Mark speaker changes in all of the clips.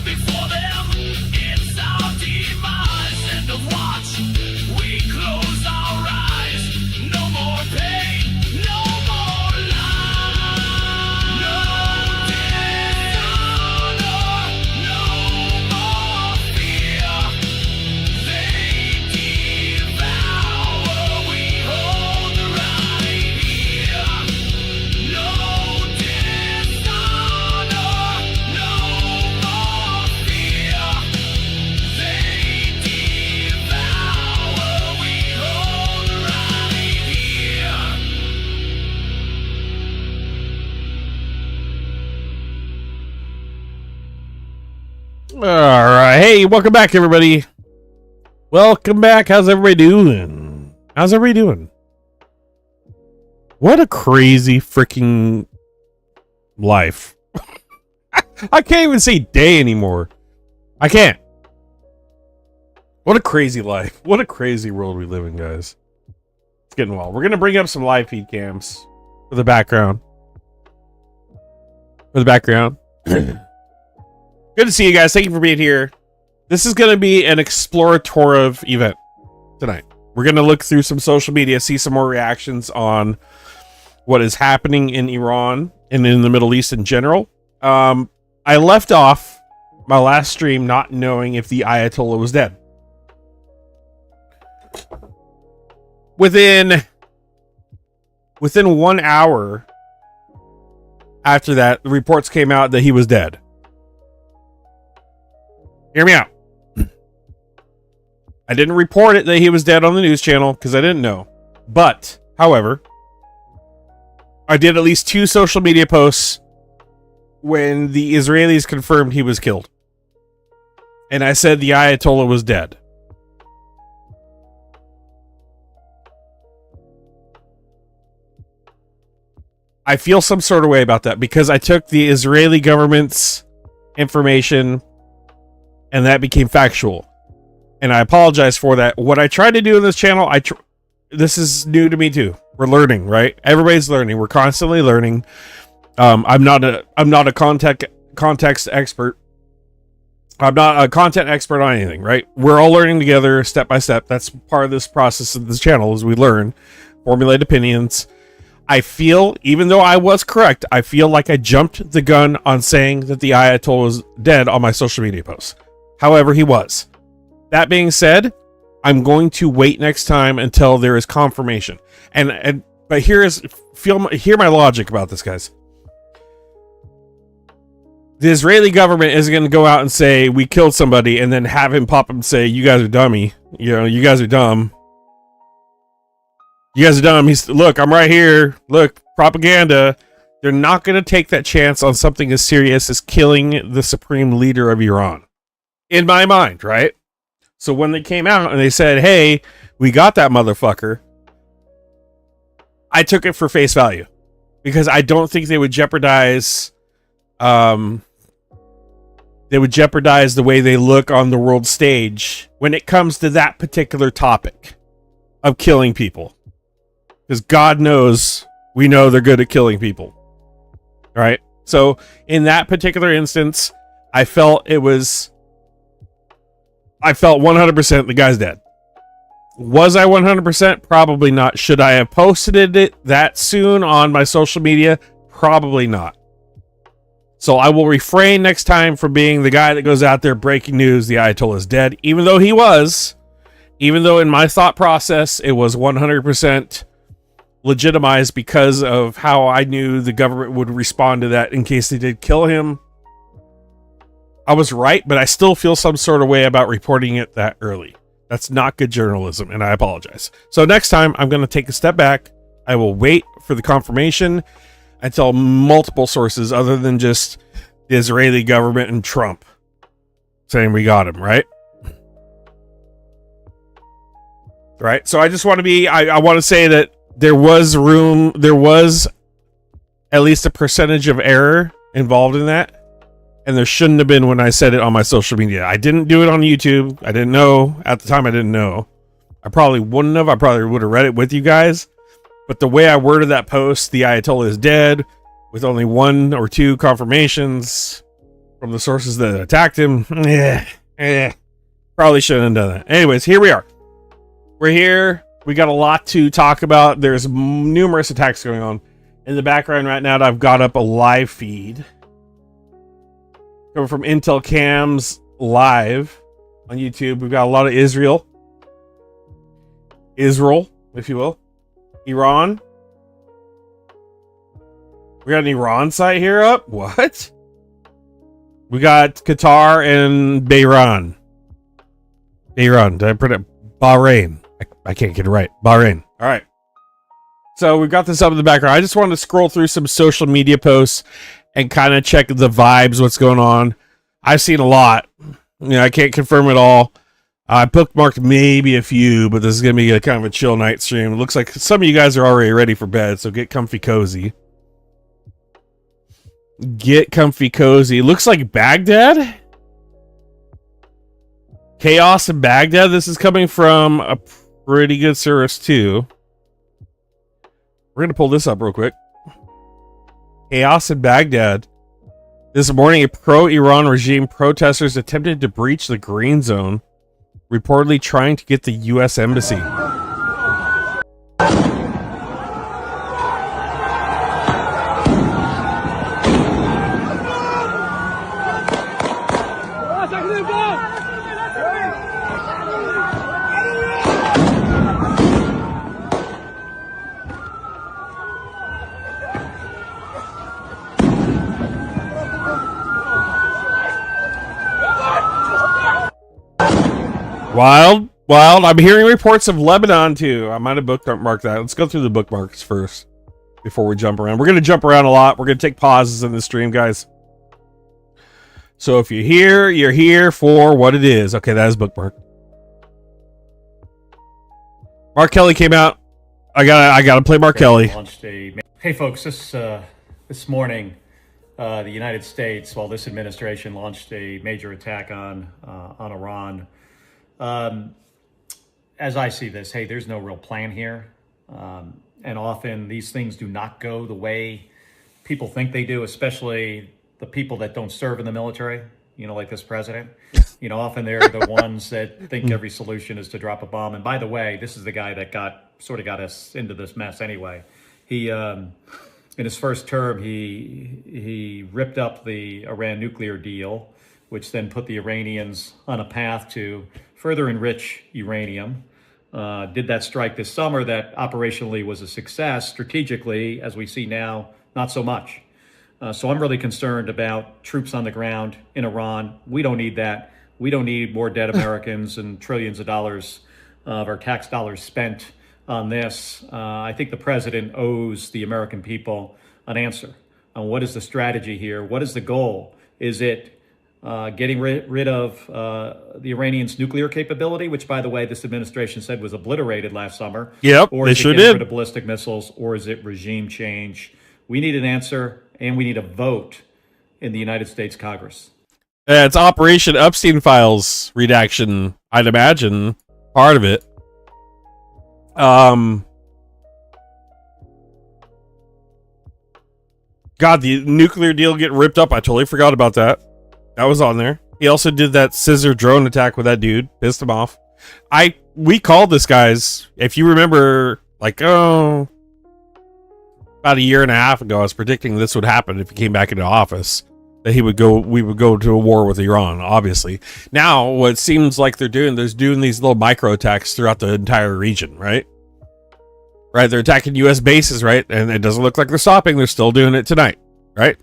Speaker 1: before them. It's our demise, end of watch. We close our eyes. No more pain, no more lies. No dishonor, no more fear. They devour, we hold the right here. No dishonor, no more fear. They devour, we hold the right here.
Speaker 2: All right. Hey, welcome back, everybody. Welcome back. How's everybody doing? How's everybody doing? What a crazy freaking life. I can't even say day anymore. I can't. What a crazy life. What a crazy world we live in, guys. It's getting wild. We're going to bring up some live feed cams for the background. Good to see you guys. Thank you for being here. This is going to be an explorative event tonight. We're going to look through some social media, see some more reactions on what is happening in Iran and in the Middle East in general. I left off my last stream not knowing if the Ayatollah was dead. Within 1 hour after that, the reports came out that he was dead. Hear me out. I didn't report it that he was dead on the news channel because I didn't know. But, however, I did at least 2 social media posts when the Israelis confirmed he was killed. And I said the Ayatollah was dead. I feel some sort of way about that because I took the Israeli government's information and that became factual. And I apologize for that. What I try to do in this channel, this is new to me too. We're learning, right? Everybody's learning. We're constantly learning. I'm not a context expert. I'm not a content expert on anything, right? We're all learning together step by step. That's part of this process of this channel is we learn, formulate opinions. I feel, even though I was correct, I feel like I jumped the gun on saying that the Ayatollah was dead on my social media posts. However, he was. That being said, I'm going to wait next time until there is confirmation. But hear my logic about this, guys. The Israeli government isn't going to go out and say we killed somebody and then have him pop up and say you guys are dummy. You guys are dumb. You guys are dumb. Look, I'm right here. Look, propaganda. They're not going to take that chance on something as serious as killing the supreme leader of Iran. In my mind, right? So when they came out and they said, hey, we got that motherfucker, I took it for face value. Because I don't think they would jeopardize the way they look on the world stage when it comes to that particular topic of killing people. Because God knows, we know they're good at killing people. Right? So in that particular instance, I felt 100% the guy's dead. Was I 100%? Probably not. Should I have posted it that soon on my social media? Probably not. So I will refrain next time from being the guy that goes out there breaking news the Ayatollah is dead, even though in my thought process, it was 100% legitimized because of how I knew the government would respond to that in case they did kill him. I was right, but I still feel some sort of way about reporting it that early. That's not good journalism, and I apologize. So next time, I'm going to take a step back. I will wait for the confirmation until multiple sources other than just the Israeli government and Trump saying we got him, right? Right? So I just want to I want to say that there was at least a percentage of error involved in that. And there shouldn't have been when I said it on my social media. I didn't do it on YouTube. I didn't know. At the time, I didn't know. I probably wouldn't have. I probably would have read it with you guys. But the way I worded that post, the Ayatollah is dead, with only 1 or 2 confirmations from the sources that attacked him. Probably shouldn't have done that. Anyways, here we are. We're here. We got a lot to talk about. There's numerous attacks going on. In the background right now, I've got up a live feed coming from Intel Cams Live on YouTube. We've got a lot of Israel, if you will. Iran. We got an Iran site here up. What? We got Qatar and Bahrain. Did I put it? Bahrain. I can't get it right. Bahrain. All right. So we've got this up in the background. I just wanted to scroll through some social media posts and kind of check the vibes, what's going on. I've seen a lot. I can't confirm it all. I bookmarked maybe a few, but this is going to be a kind of a chill night stream. It looks like some of you guys are already ready for bed, so get comfy cozy. Get comfy cozy. Looks like Baghdad. Chaos in Baghdad. This is coming from a pretty good service too. We're going to pull this up real quick. Chaos in Baghdad. This morning, a pro-Iran regime protesters attempted to breach the green zone, reportedly trying to get the U.S. embassy. Wild. I'm hearing reports of Lebanon too. I might have bookmarked that. Let's go through the bookmarks first before we jump around. We're going to jump around a lot. We're going to take pauses in the stream, guys. So if you're here, you're here for what it is. Okay, that is bookmarked. Mark Kelly came out. I gotta play Mark Kelly.
Speaker 3: Hey folks, this morning, the United States, this administration launched a major attack on Iran. As I see this, there's no real plan here. And often these things do not go the way people think they do, especially the people that don't serve in the military, like this president. Often they're the ones that think every solution is to drop a bomb. And by the way, this is the guy that got us into this mess anyway. He, in his first term, he ripped up the Iran nuclear deal, which then put the Iranians on a path to further enrich uranium. Did that strike this summer that operationally was a success. Strategically, as we see now, not so much. So I'm really concerned about troops on the ground in Iran. We don't need that. We don't need more dead Americans and trillions of dollars of our tax dollars spent on this. I think the president owes the American people an answer on what is the strategy here. What is the goal? Is it getting rid of the Iranians' nuclear capability, which, by the way, this administration said was obliterated last summer?
Speaker 2: Yep,
Speaker 3: or
Speaker 2: they sure did.
Speaker 3: Rid of ballistic missiles, or is it regime change? We need an answer, and we need a vote in the United States Congress.
Speaker 2: It's Operation Epstein Files redaction, I'd imagine, part of it. God, the nuclear deal get ripped up. I totally forgot about that. That was on there. He also did that scissor drone attack with that dude. Pissed him off. We called this, guys. If you remember, about a year and a half ago, I was predicting this would happen if he came back into office. That we would go to a war with Iran, obviously. Now, what it seems like they're doing these little micro attacks throughout the entire region, right? Right, they're attacking U.S. bases, right? And it doesn't look like they're stopping. They're still doing it tonight, right?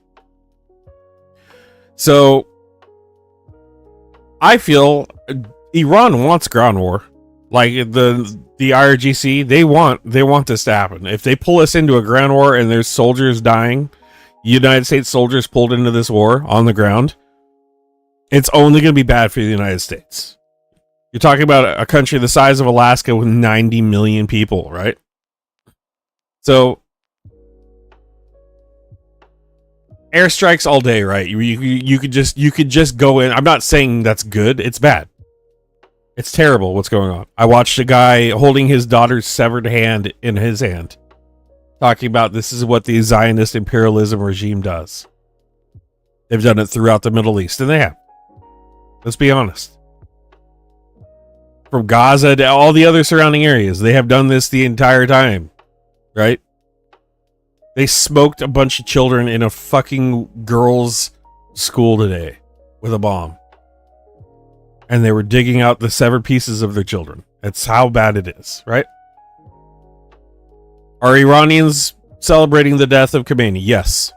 Speaker 2: So I feel Iran wants ground war. Like the IRGC, they want this to happen. If they pull us into a ground war and there's soldiers dying, United States soldiers pulled into this war on the ground, it's only going to be bad for the United States. You're talking about a country the size of Alaska with 90 million people, right? So airstrikes all day, right? You could just go in. I'm not saying that's good. It's bad. It's terrible what's going on. I watched a guy holding his daughter's severed hand in his hand, talking about this is what the Zionist imperialism regime does. They've done it throughout the Middle East, and they have. Let's be honest. From Gaza to all the other surrounding areas, they have done this the entire time, right? They smoked a bunch of children in a fucking girls' school today with a bomb. And they were digging out the severed pieces of their children. That's how bad it is, right? Are Iranians celebrating the death of Khamenei? Yes.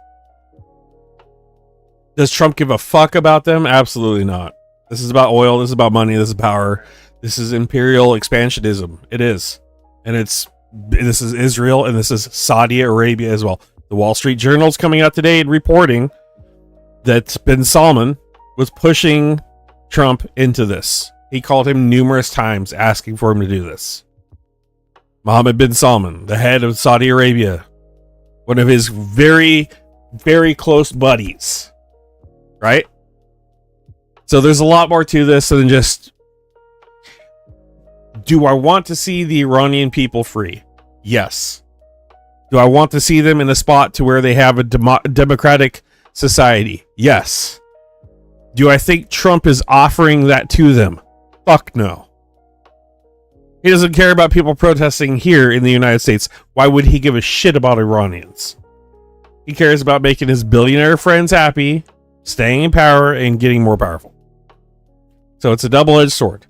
Speaker 2: Does Trump give a fuck about them? Absolutely not. This is about oil. This is about money. This is power. This is imperial expansionism. It is. And this is Israel, and this is Saudi Arabia as well. The Wall Street Journal is coming out today and reporting that bin Salman was pushing Trump into this. He called him numerous times asking for him to do this. Mohammed bin Salman, the head of Saudi Arabia, one of his very, very close buddies, right? So there's a lot more to this than just, do I want to see the Iranian people free? Yes. Do I want to see them in a spot to where they have a democratic society? Yes. Do I think Trump is offering that to them? Fuck no. He doesn't care about people protesting here in the United States. Why would he give a shit about Iranians? He cares about making his billionaire friends happy, staying in power, and getting more powerful. So it's a double-edged sword.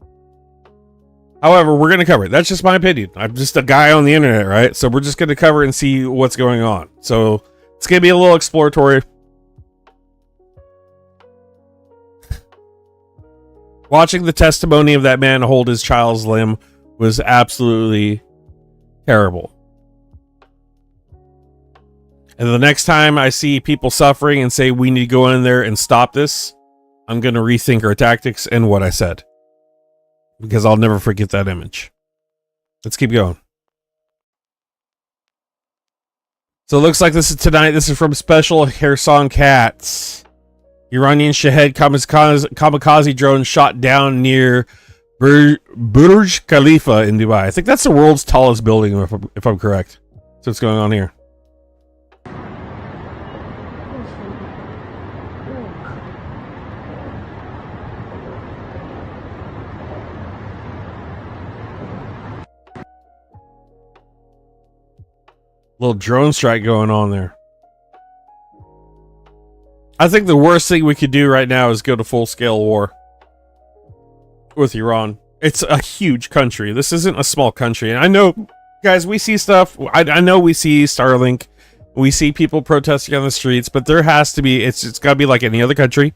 Speaker 2: However, we're going to cover it. That's just my opinion. I'm just a guy on the internet, right? So we're just going to cover it and see what's going on. So it's going to be a little exploratory. Watching the testimony of that man hold his child's limb was absolutely terrible. And the next time I see people suffering and say we need to go in there and stop this, I'm going to rethink our tactics and what I said. Because I'll never forget that image. Let's keep going. So it looks like this is tonight. This is from Special Kherson Cats. Iranian Shahed kamikaze drone shot down near Burj Khalifa in Dubai. I think that's the world's tallest building, if I'm correct. So what's going on here? Little drone strike going on there. I think the worst thing we could do right now is go to full-scale war with Iran. It's a huge country. This isn't a small country. And I know, guys, we see stuff. I know we see Starlink. We see people protesting on the streets. But there has to be, it's got to be like any other country.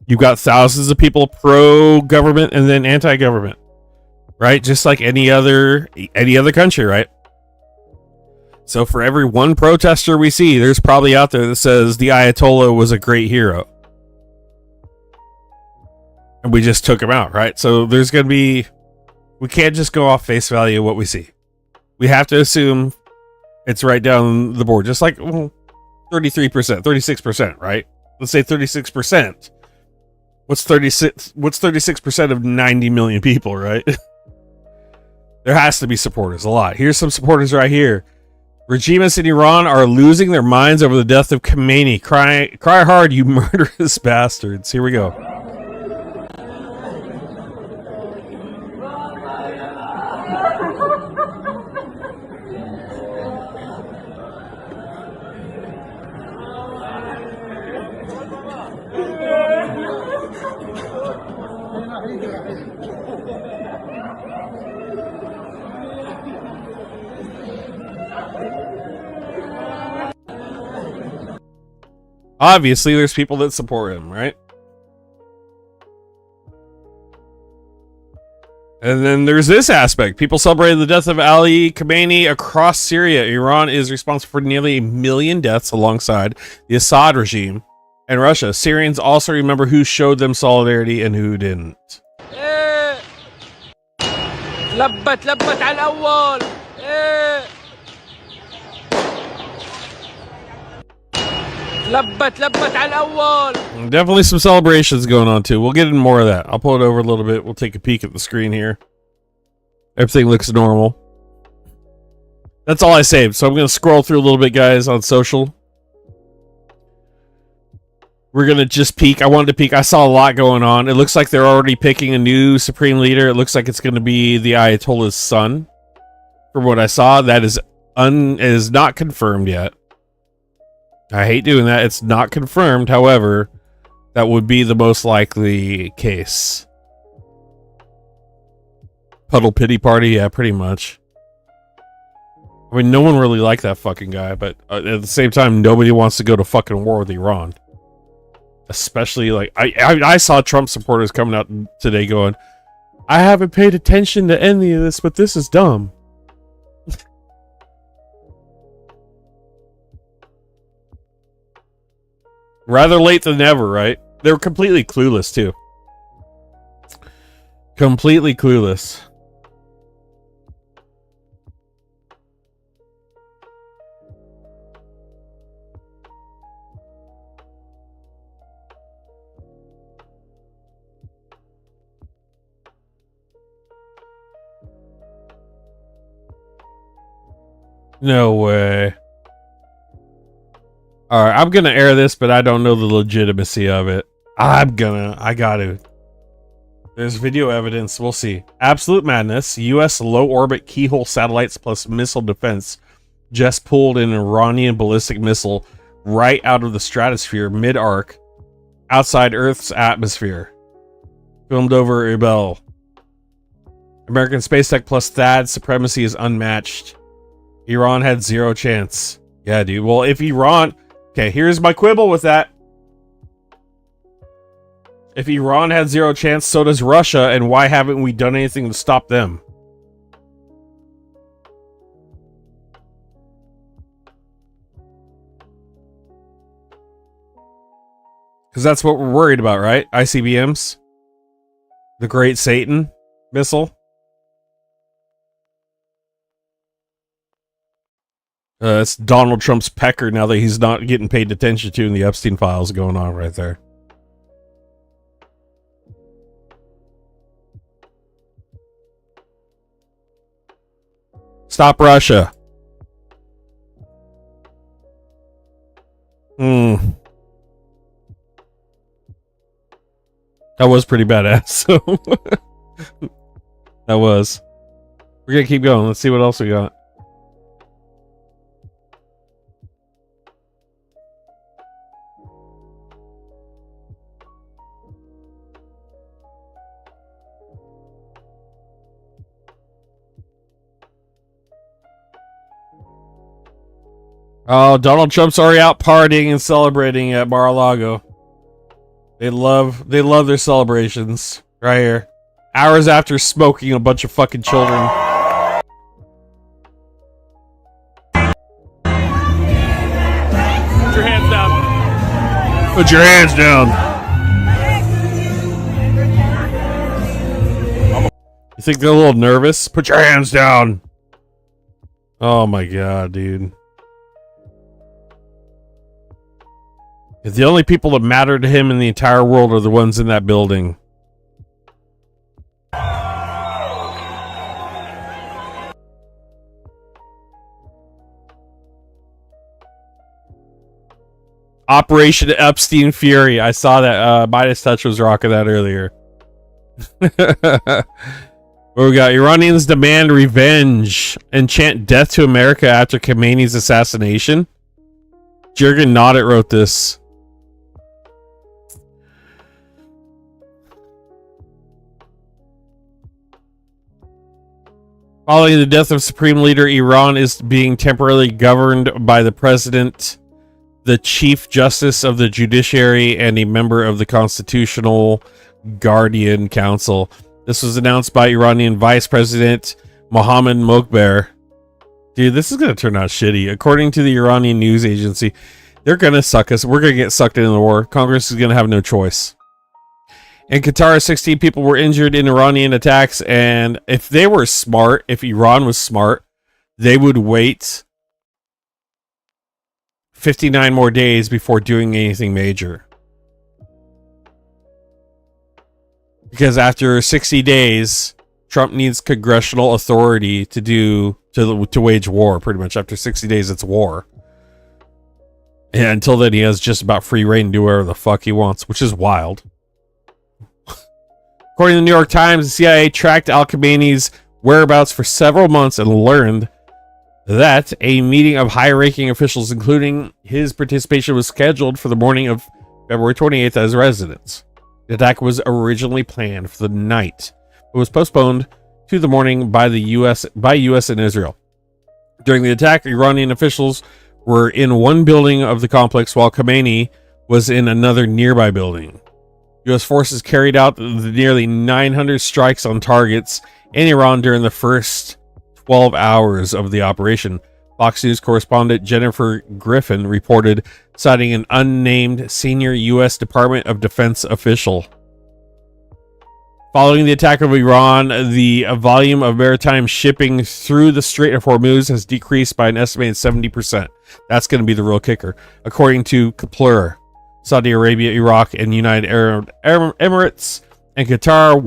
Speaker 2: You've got thousands of people pro-government and then anti-government. Right? Just like any other country, right? So for every one protester we see, there's probably out there that says the Ayatollah was a great hero. And we just took him out, right? So there's going to be... We can't just go off face value of what we see. We have to assume it's right down the board. Just like 33%, 36%, right? Let's say 36%. What's 36% of 90 million people, right? There has to be supporters, a lot. Here's some supporters right here. Regimists in Iran are losing their minds over the death of Khamenei. Cry hard, you murderous bastards. Here we go. Obviously, there's people that support him, right? And then there's this aspect. People celebrated the death of Ali Khamenei across Syria. Iran is responsible for nearly 1 million deaths alongside the Assad regime and Russia. Syrians also remember who showed them solidarity and who didn't.
Speaker 4: لبت على الأول. لبت على الأول.
Speaker 2: Definitely some celebrations going on too. We'll get into more of that. I'll pull it over a little bit. We'll take a peek at the screen here. Everything looks normal. That's all I saved. So I'm going to scroll through a little bit, guys, on social. We're going to just peek. I wanted to peek. I saw a lot going on. It looks like they're already picking a new supreme leader. It looks like it's going to be the Ayatollah's son. From what I saw, that is not confirmed yet. I hate doing that. It's not confirmed. However, that would be the most likely case. Puddle pity party? Yeah, pretty much. I mean, no one really liked that fucking guy, but at the same time, nobody wants to go to fucking war with Iran. Especially, like, I saw Trump supporters coming out today going, I haven't paid attention to any of this, but this is dumb. Rather late than never, right? They were completely clueless, too. Completely clueless. No way. Alright, I'm gonna air this, but I don't know the legitimacy of it. I gotta. There's video evidence. We'll see. Absolute madness. U.S. low-orbit keyhole satellites plus missile defense just pulled an Iranian ballistic missile right out of the stratosphere mid-arc outside Earth's atmosphere. Filmed over Erbil. American space tech plus THAAD supremacy is unmatched. Iran had zero chance. Yeah, dude. Well, if Iran... Okay, here's my quibble with that. If Iran had zero chance, so does Russia, and why haven't we done anything to stop them? Because that's what we're worried about, right? ICBMs? The Great Satan missile? It's Donald Trump's pecker now that he's not getting paid attention to in the Epstein files going on right there. Stop Russia. That was pretty badass. So that was. We're gonna keep going. Let's see what else we got. Oh, Donald Trump's already out partying and celebrating at Mar-a-Lago. They love their celebrations. Right here. Hours after smoking a bunch of fucking children.
Speaker 4: Put your hands down.
Speaker 2: Put your hands down. You think they're a little nervous? Put your hands down. Oh my god, dude. The only people that matter to him in the entire world are the ones in that building. Operation Epstein Fury. I saw that. Midas Touch was rocking that earlier. What we got? Iranians demand revenge and chant death to America after Khamenei's assassination. Jürgen Noddet wrote this. Following the death of Supreme Leader, Iran is being temporarily governed by the President, the Chief Justice of the Judiciary, and a member of the Constitutional Guardian Council. This was announced by Iranian Vice President Mohammad Mokhber. Dude, this is going to turn out shitty. According to the Iranian news agency, they're going to suck us. We're going to get sucked into the war. Congress is going to have no choice. In Qatar, 16 people were injured in Iranian attacks, and if they were smart, if Iran was smart, they would wait 59 more days before doing anything major. Because after 60 days, Trump needs congressional authority to wage war, pretty much. After 60 days, it's war. And until then, he has just about free reign to do whatever the fuck he wants, which is wild. According to the New York Times, the CIA tracked Al Khamenei's whereabouts for several months and learned that a meeting of high-ranking officials, including his participation, was scheduled for the morning of February 28th at his residence. The attack was originally planned for the night, but was postponed to the morning by the U.S. and Israel. During the attack, Iranian officials were in one building of the complex, while Khamenei was in another nearby building. U.S. forces carried out the nearly 900 strikes on targets in Iran during the first 12 hours of the operation. Fox News correspondent Jennifer Griffin reported, citing an unnamed senior U.S. Department of Defense official. Following the attack of Iran, the volume of maritime shipping through the Strait of Hormuz has decreased by an estimated 70%. That's going to be the real kicker, according to Kepler. Saudi Arabia, Iraq, and United Arab Emirates and Qatar,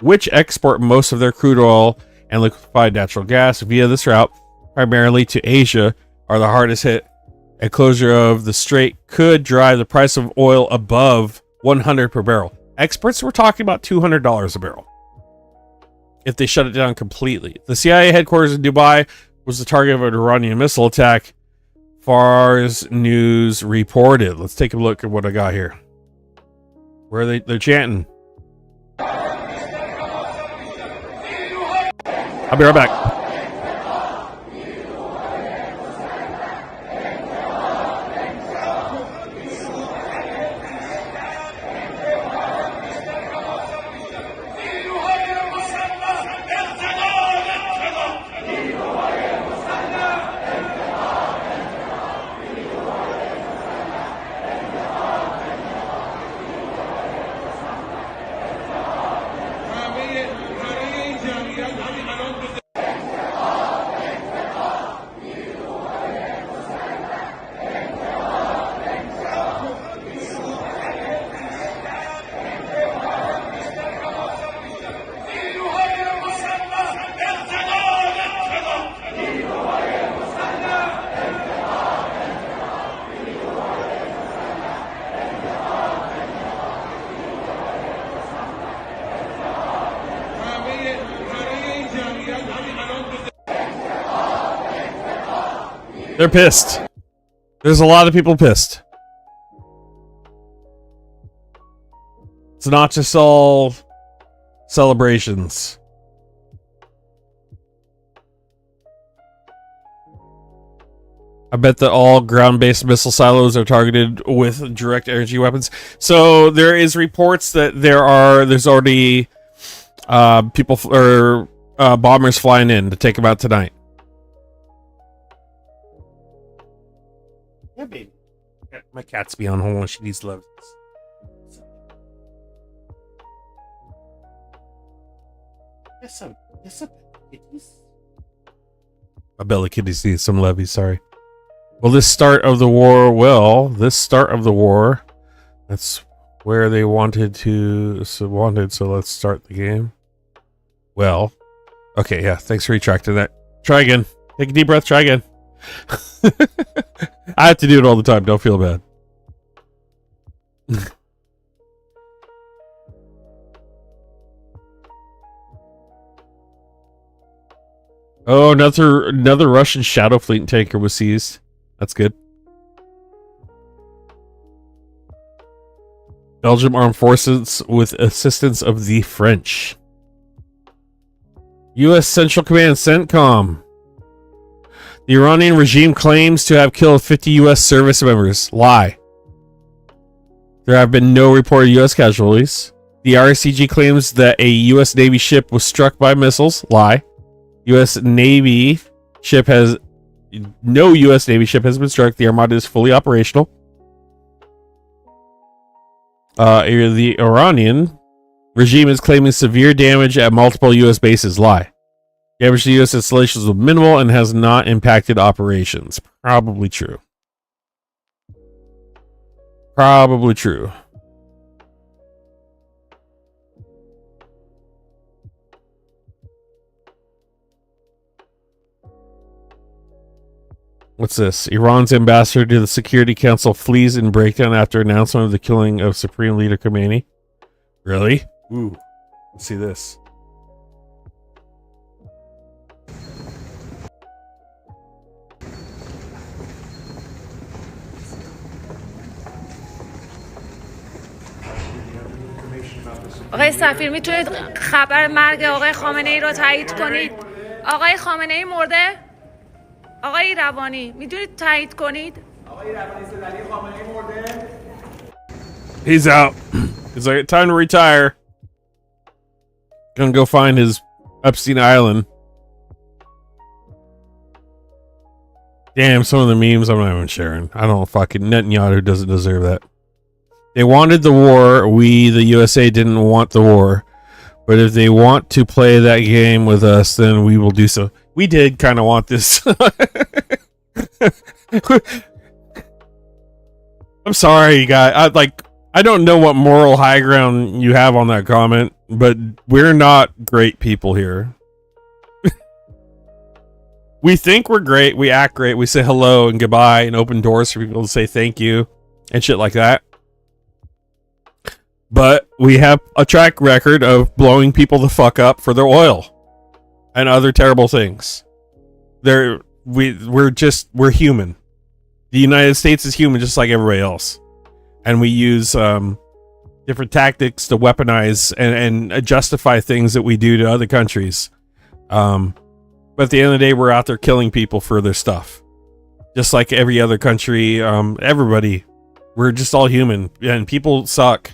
Speaker 2: which export most of their crude oil and liquefied natural gas via this route, primarily to Asia, are the hardest hit. A closure of the strait could drive the price of oil above $100 per barrel. Experts were talking about $200 a barrel if they shut it down completely. The CIA headquarters in Dubai was the target of an Iranian missile attack, Fars News reported. Let's take a look at what I got here. Where are they're chanting. I'll be right back. They're pissed. There's a lot of people pissed. It's not just all celebrations. I bet that all ground-based missile silos are targeted with direct energy weapons. So there is reports that there's already bombers flying in to take them out tonight. Yeah, baby. My cat's be on. Hold on, she needs love. Yes, kitties. My belly kitties need some levy. Sorry. Well, this start of the war. That's where they wanted. So let's start the game. Well, okay, yeah. Thanks for retracting that. Try again. Take a deep breath. Try again. I have to do it all the time. Don't feel bad. Oh, another Russian Shadow Fleet tanker was seized. That's good. Belgium Armed Forces with assistance of the French. U.S. Central Command CENTCOM. The Iranian regime claims to have killed 50 U.S. service members. Lie. There have been no reported U.S. casualties. The RCG claims that a U.S. Navy ship was struck by missiles. Lie. U.S. Navy ship has... No U.S. Navy ship has been struck. The Armada is fully operational. The Iranian regime is claiming severe damage at multiple U.S. bases. Lie. Damage to U.S. installations was minimal and has not impacted operations. Probably true. Probably true. What's this? Iran's ambassador to the Security Council flees in breakdown after announcement of the killing of Supreme Leader Khamenei. Really? Ooh. Let's see this.
Speaker 5: آقای سفیر میتونید خبر مرگ آقای خامنه ای رو تایید کنید؟ آقای خامنه ای مرده؟ آقای روانی میتونید تایید کنید؟ آقای روانی صدای خامنه ای مرده؟
Speaker 2: He's out. He's like, time to retire. Gonna go find his Epstein Island. Damn, some of the memes I'm not even sharing. I don't fucking Netanyahu doesn't deserve that. They wanted the war. We, the USA, didn't want the war. But if they want to play that game with us, then we will do so. We did kind of want this. I'm sorry, you guys. I don't know what moral high ground you have on that comment, but we're not great people here. We think we're great. We act great. We say hello and goodbye and open doors for people to say thank you and shit like that. But we have a track record of blowing people the fuck up for their oil and other terrible things. We're human. The United States is human just like everybody else. And we use different tactics to weaponize and justify things that we do to other countries. But at the end of the day, we're out there killing people for their stuff. Just like every other country, everybody. We're just all human. And people suck.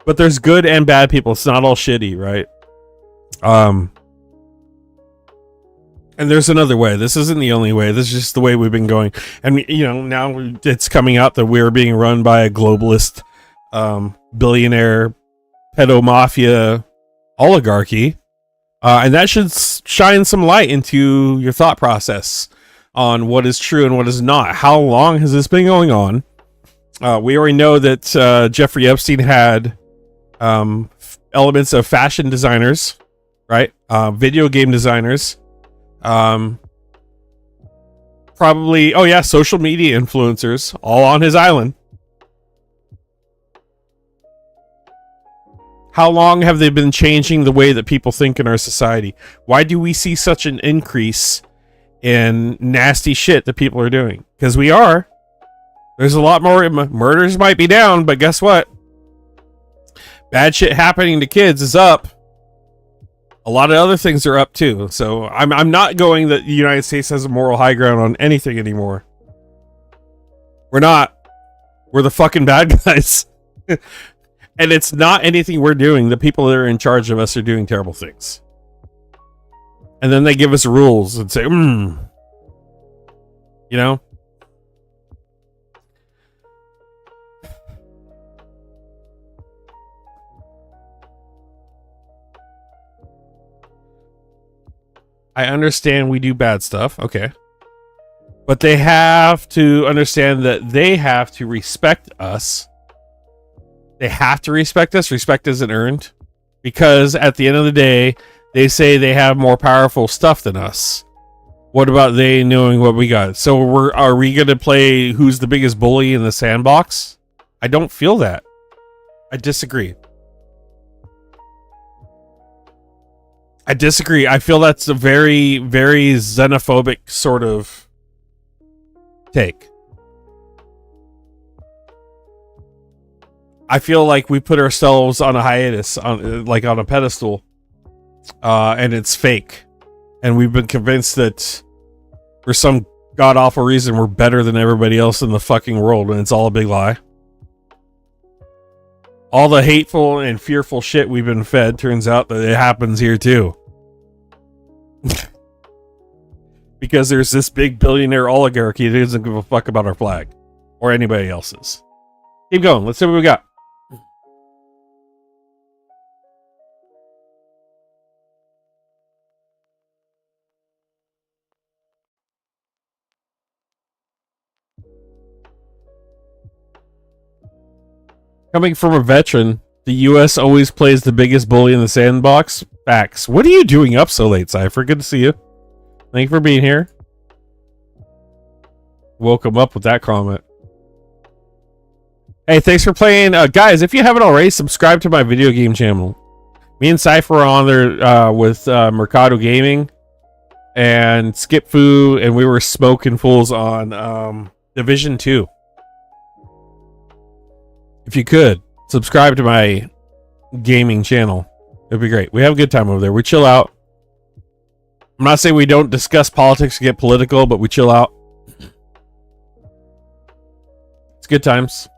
Speaker 2: But there's good and bad people. It's not all shitty, right? And there's another way. This isn't the only way. This is just the way we've been going. And, now it's coming out that we're being run by a globalist, billionaire, pedo mafia oligarchy. And that should shine some light into your thought process on what is true and what is not. How long has this been going on? We already know that Jeffrey Epstein had elements of fashion designers, right? Video game designers. Probably, social media influencers, all on his island. How long have they been changing the way that people think in our society? Why do we see such an increase in nasty shit that people are doing? Because we are. There's a lot more. Murders might be down, but guess what? Bad shit happening to kids is up. A lot of other things are up too. So I'm not going that the United States has a moral high ground on anything anymore. We're not. We're the fucking bad guys. And it's not anything we're doing. The people that are in charge of us are doing terrible things. And then they give us rules and say, I understand we do bad stuff. Okay. But they have to understand that they have to respect us. They have to respect us. Respect isn't earned. Because at the end of the day, they say they have more powerful stuff than us. What about they knowing what we got? So are we going to play who's the biggest bully in the sandbox? I don't feel that. I disagree. I feel that's a very, very xenophobic sort of take. I feel like we put ourselves on a hiatus, on a pedestal, and it's fake. And we've been convinced that for some god-awful reason we're better than everybody else in the fucking world, and it's all a big lie. All the hateful and fearful shit we've been fed turns out that it happens here too. Because there's this big billionaire oligarchy that doesn't give a fuck about our flag or anybody else's. Keep going. Let's see what we got. Coming from a veteran, the U.S. always plays the biggest bully in the sandbox. Facts. What are you doing up so late, Cypher? Good to see you. Thank you for being here. Woke him up with that comment. Hey, thanks for playing. Guys, if you haven't already, subscribe to my video game channel. Me and Cypher are on there with Mercado Gaming and Skip Fu, and we were smoking fools on Division 2. If you could, subscribe to my gaming channel. It'd be great. We have a good time over there. We chill out. I'm not saying we don't discuss politics and get political, but we chill out. It's good times.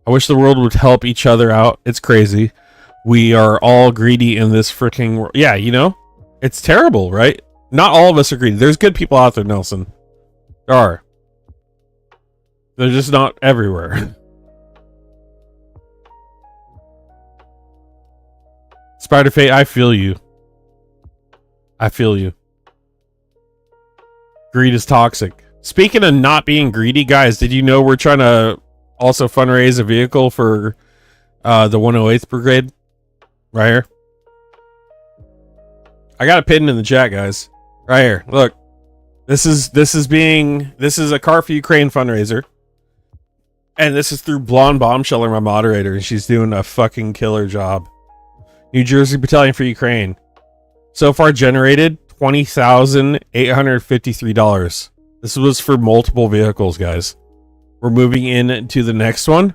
Speaker 2: I wish the world would help each other out. It's crazy. We are all greedy in this freaking world. Yeah, you know? It's terrible, right? Not all of us are greedy. There's good people out there, Nelson. There are. They're just not everywhere. Spider Fate, I feel you. I feel you. Greed is toxic. Speaking of not being greedy, guys, did you know we're trying to also fundraise a vehicle for the 108th Brigade? Right here. I got it pinned in the chat, guys. Right here. Look. This is a Car for Ukraine fundraiser. And this is through Blonde Bombsheller, my moderator, and she's doing a fucking killer job. New Jersey Battalion for Ukraine. So far generated $20,853. This was for multiple vehicles, guys. We're moving into the next one.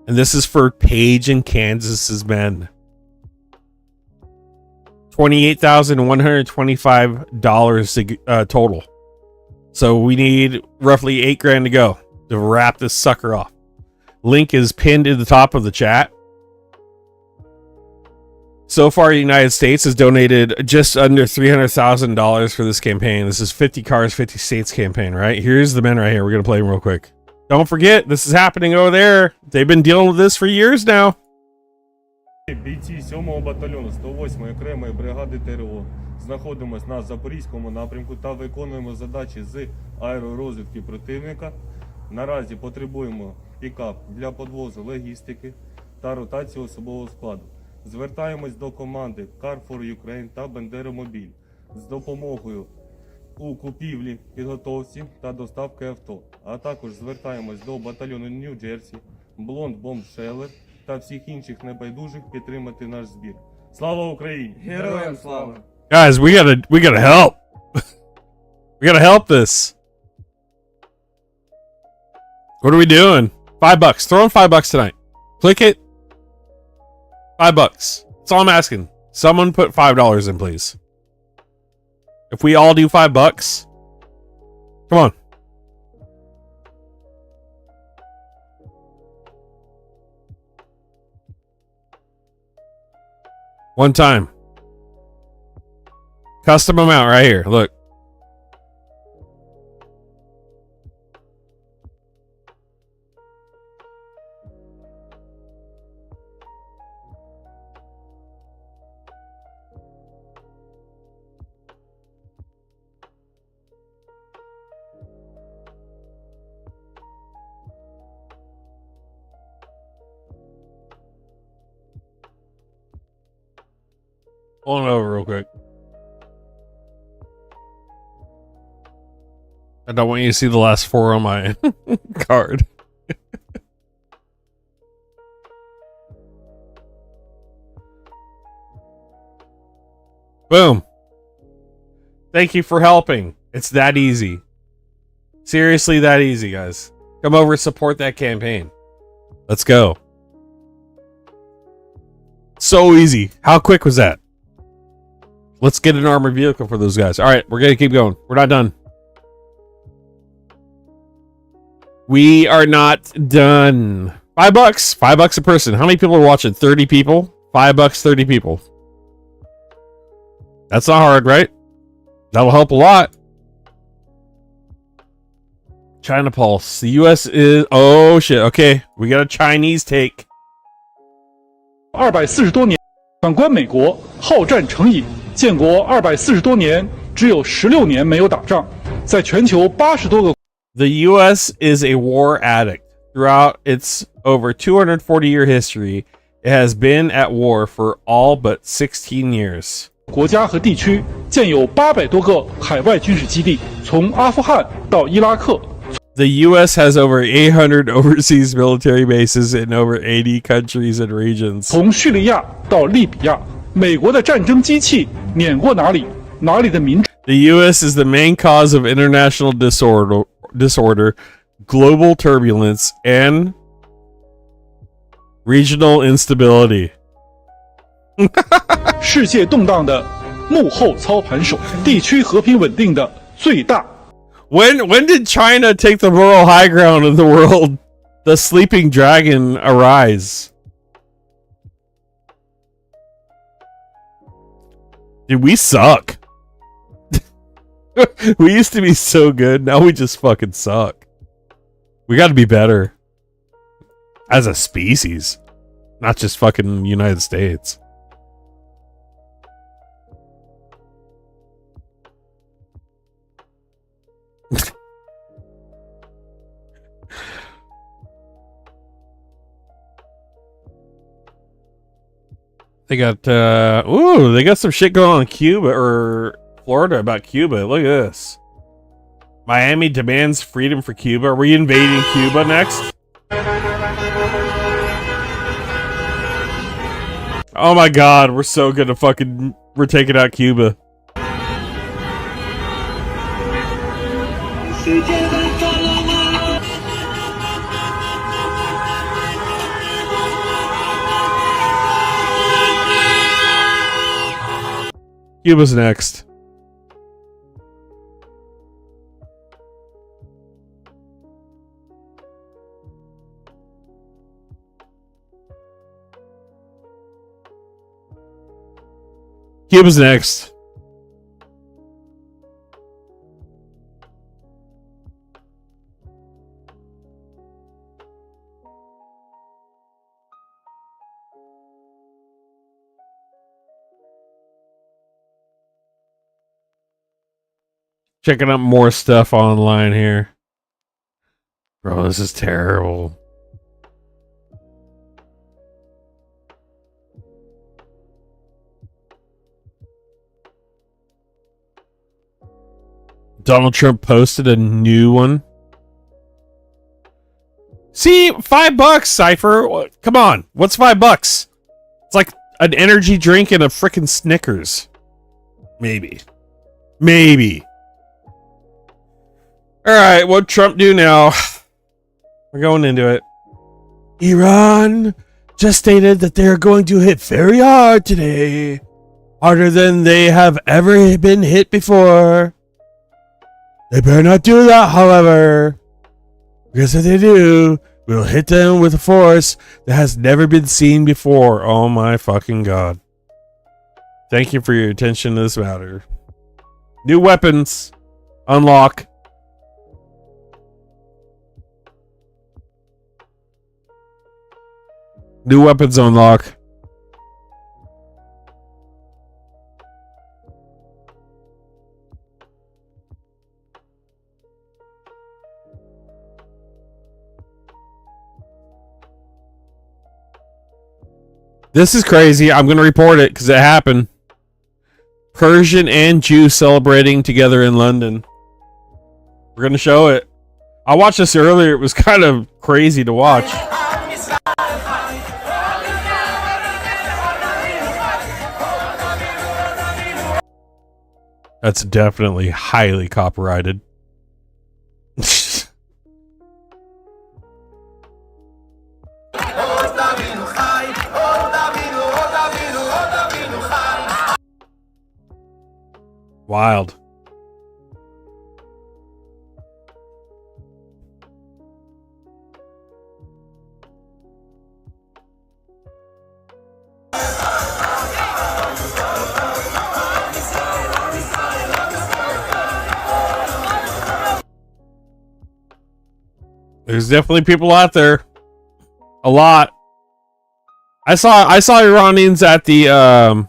Speaker 2: And this is for Page and Kansas's men. $28,125 total. So we need roughly $8,000 to go to wrap this sucker off. Link is pinned in the top of the chat. So far, the United States has donated just under $300,000 for this campaign. This is 50 Cars, 50 States campaign, right? Here's the men right here. We're going to play them real quick. Don't forget, this is happening over there. They've been dealing with this for years now.
Speaker 6: Бійці 7-го батальйону 108-ї окремої бригади ТРО знаходимося на Запорізькому напрямку та виконуємо задачі з аеророзвідки противника. Наразі потребуємо пікап для подвозу логістики та ротації особового складу. Звертаємось до команди Car for Ukraine та Бандеромобіль з допомогою у купівлі, підготовці та доставки авто. А також звертаємось до батальйону Нью-Джерсі, Blonde Bombsheller та всіх інших небайдужих підтримати наш збір. Слава Україні! Героям слава!
Speaker 2: Guys, we gotta help. We gotta help this. What are we doing? $5. Throw in $5 tonight. Click it. $5. That's all I'm asking. Someone put $5 in, please. If we all do $5, come on. One time. Custom amount right here. Look. Pull it over real quick. I don't want you to see the last 4 on my card. Boom. Thank you for helping. It's that easy. Seriously, that easy, guys. Come over and support that campaign. Let's go. So easy. How quick was that? Let's get an armored vehicle for those guys. All right, we're going to keep going. We're not done. We are not done. $5. $5 a person. How many people are watching? 30 people? $5, 30 people. That's not hard, right? That'll help a lot. China Pulse. The U.S. is... Oh, shit. Okay. We got a Chinese take.
Speaker 7: 240多年，反观美国，好战成瘾，建国240多年，只有16年没有打仗，在全球80多个。
Speaker 2: The U.S. is a war addict. Throughout its over 240-year history, it has been at war for all but 16 years.
Speaker 7: 国家和地区建有800多个海外军事基地，从阿富汗到伊拉克。
Speaker 2: The U.S. has over 800 overseas military bases in over 80 countries and regions.
Speaker 7: 从叙利亚到利比亚，美国的战争机器碾过哪里，哪里的民众。
Speaker 2: The U.S. is the main cause of international disorder, global turbulence, and regional instability.
Speaker 7: 世界动荡的幕后操盘手，地区和平稳定的最大。
Speaker 2: When did China take the moral high ground in the world? The sleeping dragon arise. Dude, we suck. We used to be so good. Now we just fucking suck. We got to be better as a species, not just fucking United States. They got they got some shit going on in Cuba or Florida about Cuba. Look at this. Miami demands freedom for Cuba. Are we invading Cuba next? Oh my god, we're so good at we're taking out Cuba. Cuba's next. Cuba's next. Checking up more stuff online here. Bro, this is terrible. Donald Trump posted a new one. See, $5, Cypher. Come on. What's $5? It's like an energy drink and a frickin' Snickers. Maybe. Maybe. Alright, what'd Trump do now? We're going into it. Iran just stated that they're going to hit very hard today. Harder than they have ever been hit before. They better not do that, however. Because if they do, we'll hit them with a force that has never been seen before. Oh my fucking god. Thank you for your attention to this matter. New weapons. Unlock. New weapons unlock. This is crazy. I'm going to report it because it happened. Persian and Jew celebrating together in London. We're going to show it. I watched this earlier. It was kind of crazy to watch. That's definitely highly copyrighted. Wild. There's definitely people out there. A lot. I saw Iranians at the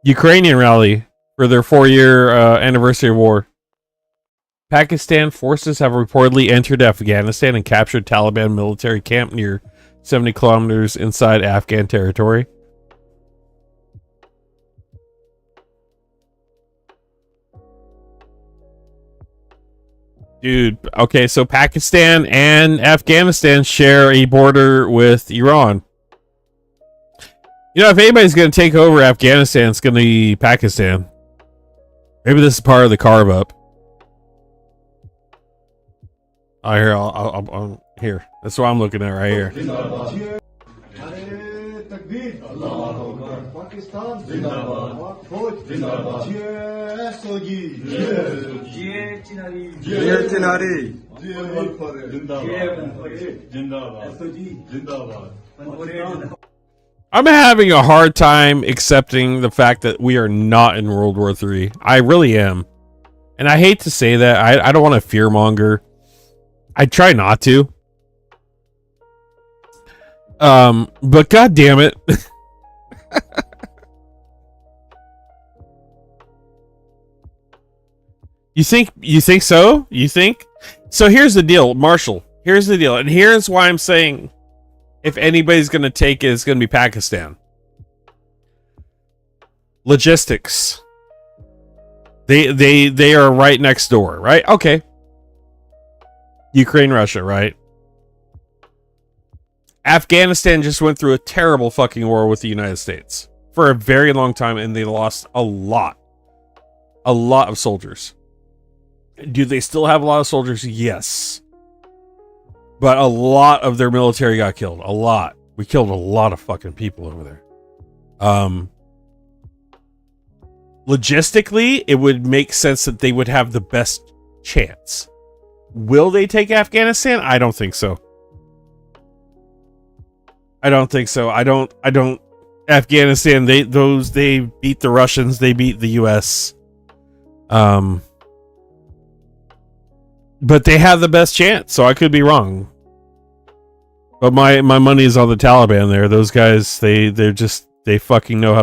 Speaker 2: Ukrainian rally for their 4-year anniversary of war. Pakistan forces have reportedly entered Afghanistan and captured Taliban military camp near 70 kilometers inside Afghan territory. Dude, okay, so Pakistan and Afghanistan share a border with Iran. You know, if anybody's going to take over Afghanistan, it's going to be Pakistan. Maybe this is part of the carve up. I'll here. That's what I'm looking at right here. I'm having a hard time accepting the fact that we are not in World War III. I really am. And I hate to say that. I don't want to fearmonger. I try not to. But god damn it. You think so? You think? So here's the deal, Marshall. Here's the deal. And here's why I'm saying if anybody's going to take it, it's going to be Pakistan. Logistics. They are right next door, right? Okay. Ukraine, Russia, right? Afghanistan just went through a terrible fucking war with the United States for a very long time, and they lost a lot of soldiers. Do they still have a lot of soldiers? Yes. But a lot of their military got killed. A lot. We killed a lot of fucking people over there. Logistically, it would make sense that they would have the best chance. Will they take Afghanistan? I don't think so. I don't think so. I don't Afghanistan, they beat the Russians, they beat the US. But they have the best chance, so I could be wrong. But my money is on the Taliban there. Those guys, they fucking know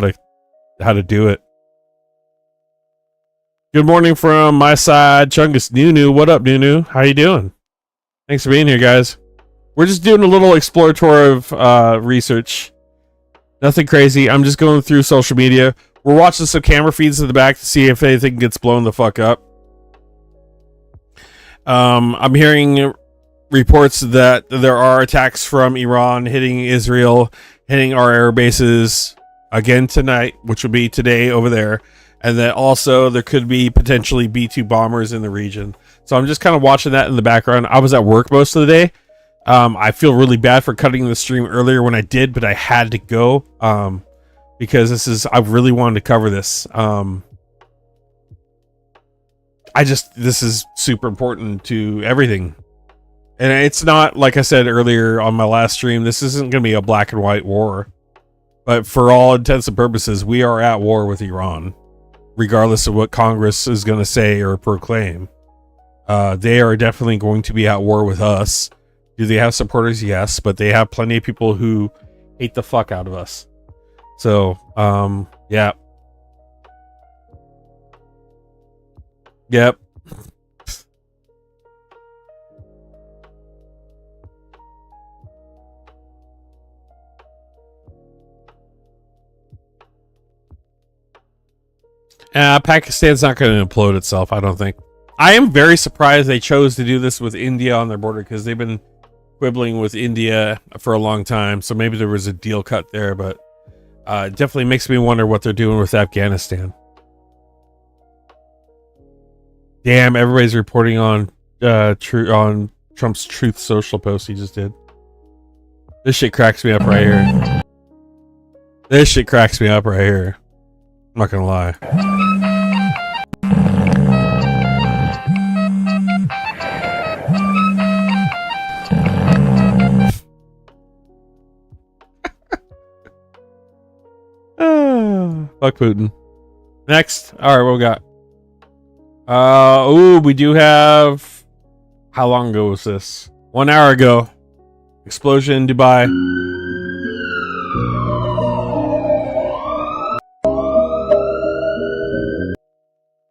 Speaker 2: how to do it. Good morning from my side, Chungus Nunu. What up, Nunu? How you doing? Thanks for being here, guys. We're just doing a little explorative research. Nothing crazy. I'm just going through social media. We're watching some camera feeds in the back to see if anything gets blown the fuck up. I'm hearing reports that there are attacks from Iran hitting Israel, hitting our air bases again tonight, which will be today over there. And that also there could be potentially B-2 bombers in the region. So I'm just kind of watching that in the background. I was at work most of the day. I feel really bad for cutting the stream earlier when I did, but I had to go because I really wanted to cover this. This is super important to everything. And it's not, like I said earlier on my last stream, this isn't going to be a black and white war. But for all intents and purposes, we are at war with Iran, regardless of what Congress is going to say or proclaim. They are definitely going to be at war with us. Do they have supporters? Yes, but they have plenty of people who hate the fuck out of us. So, yeah. Yep. Pakistan's not going to implode itself, I don't think. I am very surprised they chose to do this with India on their border because they've been quibbling with India for a long time. So maybe there was a deal cut there, but it definitely makes me wonder what they're doing with Afghanistan. Damn, everybody's reporting on Trump's Truth Social post he just did. This shit cracks me up right here. This shit cracks me up right here. I'm not gonna lie. Fuck Putin. Next. Alright, what we got? We do have... How long ago was this? 1 hour ago. Explosion in Dubai.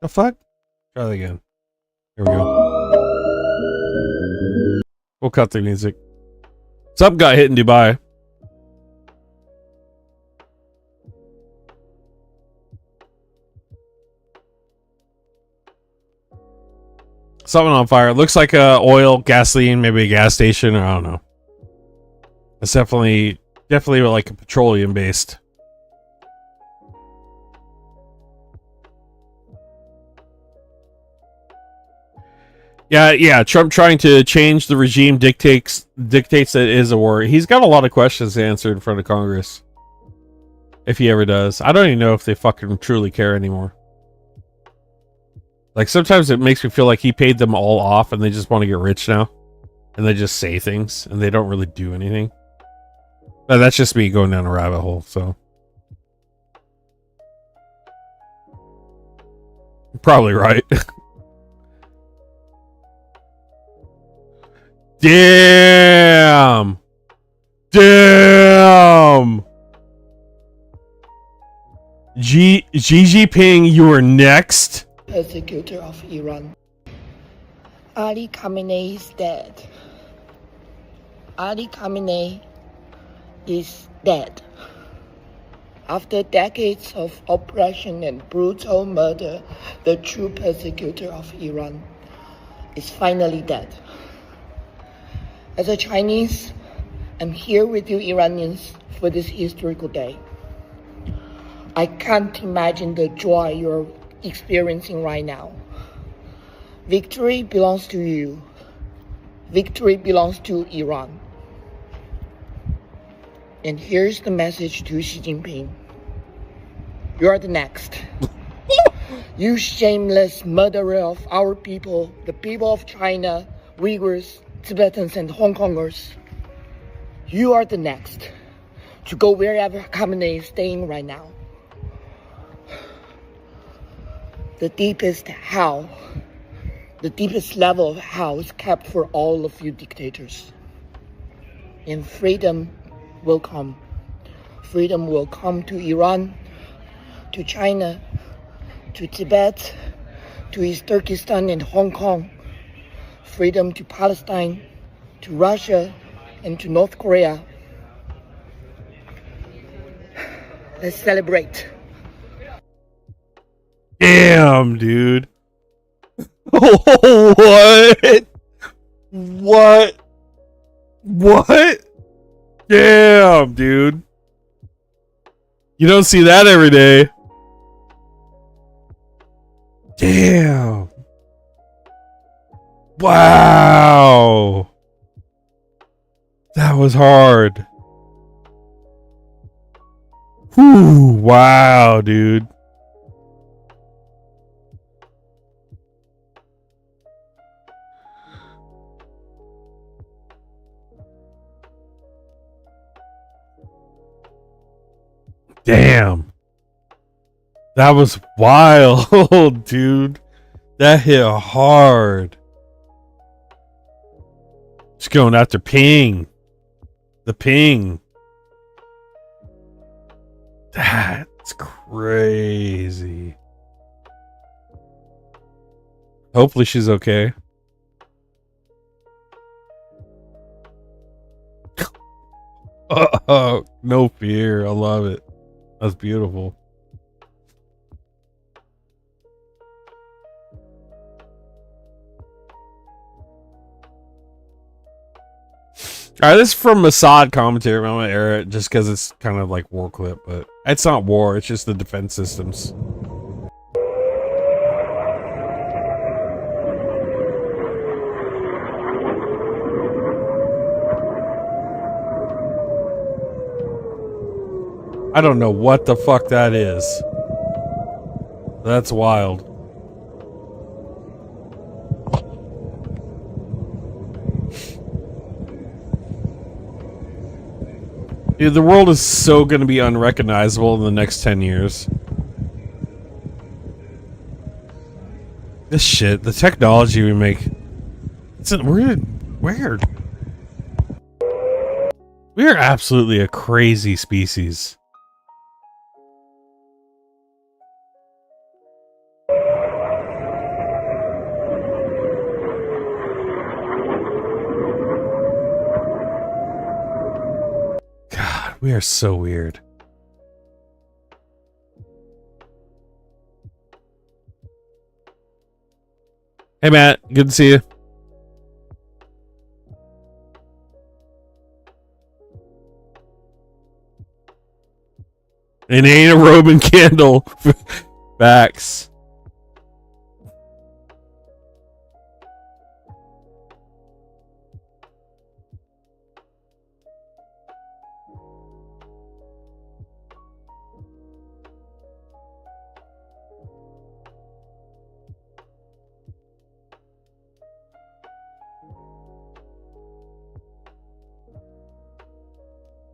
Speaker 2: The fuck? Try that again. Here we go. We'll cut the music. Something got hit in Dubai. Something on fire. It looks like oil, gasoline, maybe a gas station, or I don't know. It's definitely like a petroleum based. Yeah. Trump trying to change the regime dictates that it is a war. He's got a lot of questions to answer in front of Congress. If he ever does. I don't even know if they fucking truly care anymore. Like, sometimes it makes me feel like he paid them all off and they just want to get rich now. And they just say things and they don't really do anything. But that's just me going down a rabbit hole, so. You're probably right. Damn! Xi Jinping, you are next.
Speaker 8: Persecutor of Iran. Ali Khamenei is dead. Ali Khamenei is dead. After decades of oppression and brutal murder, the true persecutor of Iran is finally dead. As a Chinese, I'm here with you Iranians for this historical day. I can't imagine the joy you're experiencing right now. Victory belongs to you. Victory belongs to Iran. And here's the message to Xi Jinping. You are the next. You shameless murderer of our people, the people of China, Uyghurs, Tibetans, and Hong Kongers. You are the next to go wherever Khamenei is staying right now. The deepest hell, the deepest level of hell is kept for all of you dictators. And freedom will come. Freedom will come to Iran, to China, to Tibet, to East Turkestan and Hong Kong. Freedom to Palestine, to Russia, and to North Korea. Let's celebrate.
Speaker 2: Damn, dude. What? What? Damn, dude. You don't see that every day. Damn. Wow. That was hard. Whew, wow, dude. Damn. That was wild, dude. That hit hard. Just going after Ping. The Ping. That's crazy. Hopefully she's okay. Oh, no fear. I love it. That's beautiful. Alright, this is from Mossad commentary. I'm gonna air it just because it's kind of like war clip, but it's not war, it's just the defense systems. I don't know what the fuck that is. That's wild. Dude, the world is so going to be unrecognizable in the next 10 years. This shit, the technology we make. It's weird. We are absolutely a crazy species. We are so weird. Hey, Matt. Good to see you. It ain't a Roman candle. Facts.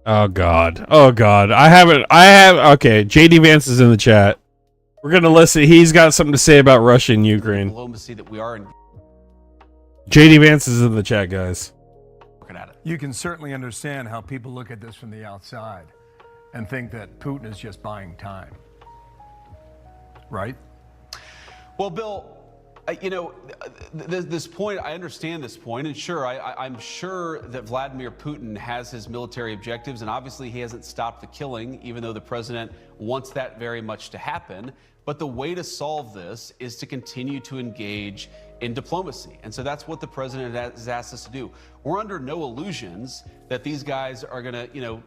Speaker 2: Oh God. Oh God. I have. Okay. JD Vance is in the chat. We're gonna listen. He's got something to say about Russia and Ukraine.
Speaker 9: Diplomacy that we are in.
Speaker 2: JD Vance is in the chat, guys.
Speaker 10: You can certainly understand how people look at this from the outside and think that Putin is just buying time. Right?
Speaker 9: Well, Bill, you know, this point, I understand this point, and sure, I'm sure that Vladimir Putin has his military objectives, and obviously he hasn't stopped the killing, even though the president wants that very much to happen. But the way to solve this is to continue to engage in diplomacy. And so that's what the president has asked us to do. We're under no illusions that these guys are going to, you know,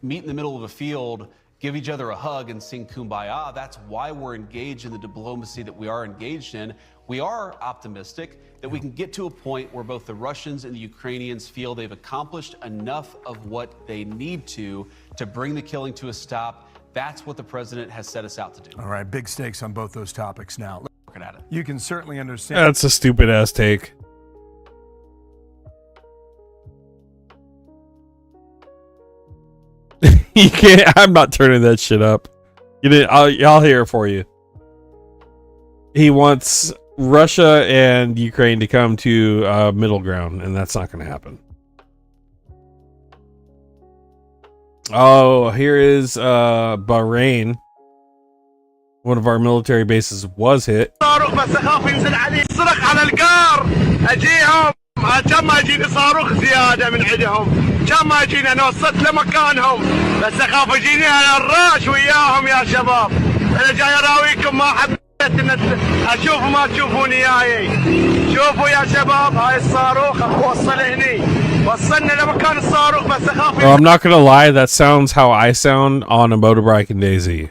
Speaker 9: meet in the middle of a field, give each other a hug and sing Kumbaya. That's why we're engaged in the diplomacy that we are engaged in. We are optimistic that we can get to a point where both the Russians and the Ukrainians feel they've accomplished enough of what they need to bring the killing to a stop. That's what the president has set us out to do.
Speaker 10: All right, big stakes on both those topics now.
Speaker 9: Looking at it.
Speaker 10: You can certainly understand.
Speaker 2: That's a stupid ass take. You can't. I'm not turning that shit up. You didn't. I'll hear it for you. He wants Russia and Ukraine to come to middle ground, and that's not going to happen. Oh, here is Bahrain. One of our military bases was hit.
Speaker 1: كم ما يجيني صاروخ زيادة من عندهم كم ما يجيني أنا وصلت لمكانهم بس أخاف يجيني على الراش وياهم يا شباب أنا جاي أراويكم ما حبيت أن أشوف ما تشوفوني إياي شوفوا يا شباب هاي الصاروخ وصل هني وصلنا لمكان الصاروخ بس أخاف.
Speaker 2: Oh, I'm not gonna lie, that sounds how I sound on a motorbike in DayZ.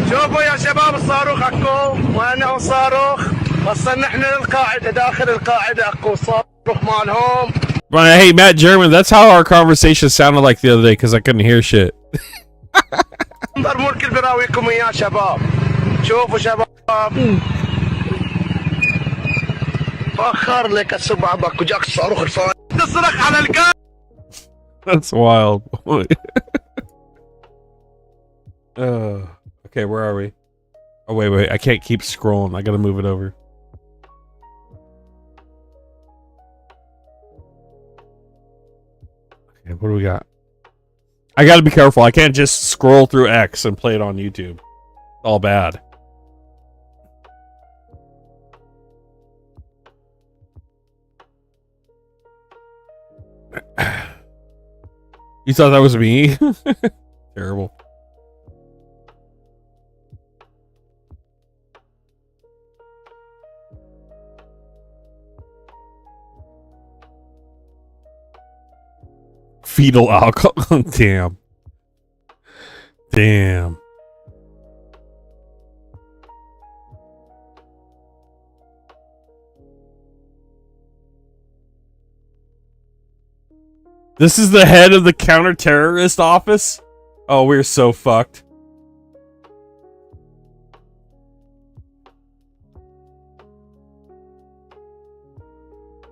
Speaker 1: شوفوا يا شباب الصاروخ أكو وأنه صاروخ وصلنا احنا للقاعدة داخل القاعدة اكو صاروخ مالهم.
Speaker 2: But hey, Matt German, that's how our conversation sounded like the other day because I couldn't hear shit.
Speaker 1: انظر مركل براويكم يا شباب شوفوا شباب فخر لك السبعة باكو جاك الصاروخ الفاضي تصرخ على القاعدة.
Speaker 2: That's wild. Okay, where are we? Oh, wait. I can't keep scrolling. I gotta move it over. Okay, what do we got? I gotta be careful. I can't just scroll through X and play it on YouTube. It's all bad. You thought that was me? Terrible. Fetal alcohol. Damn. This is the head of the counter-terrorist office? Oh, we're so fucked.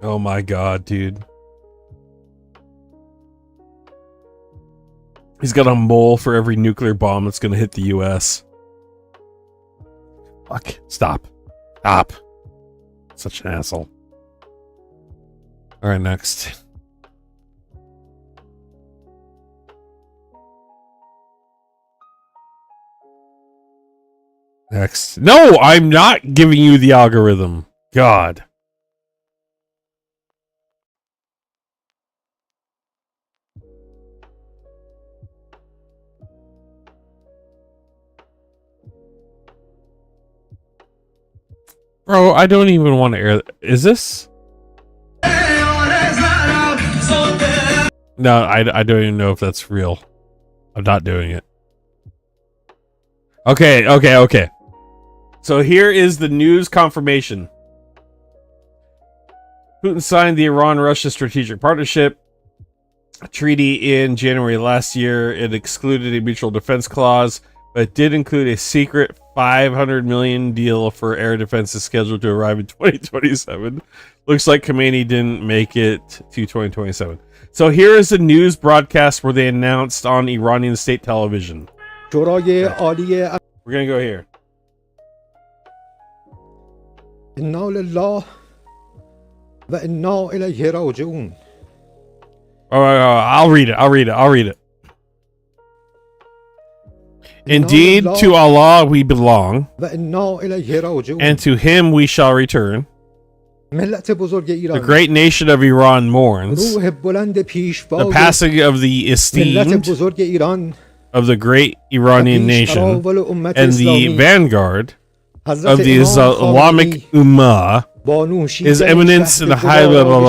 Speaker 2: Oh my god, dude. He's got a mole for every nuclear bomb that's gonna hit the US. Fuck. Stop. Such an asshole. Alright, next. Next. No, I'm not giving you the algorithm. God. Bro, I don't even want to air. Is this? No, I don't even know if that's real. I'm not doing it. Okay. So here is the news confirmation. Putin signed the Iran-Russia Strategic Partnership Treaty in January last year. It excluded a mutual defense clause, but did include a secret $500 million deal for air defenses scheduled to arrive in 2027. Looks like Khamenei didn't make it to 2027. So here is a news broadcast where they announced on Iranian state television. Okay. We're going to go here. I'll read it. Indeed, to Allah we belong, and to Him we shall return. The great nation of Iran mourns the passing of the esteemed of the great Iranian nation and the vanguard of the Islamic Ummah, His Eminence in the high level.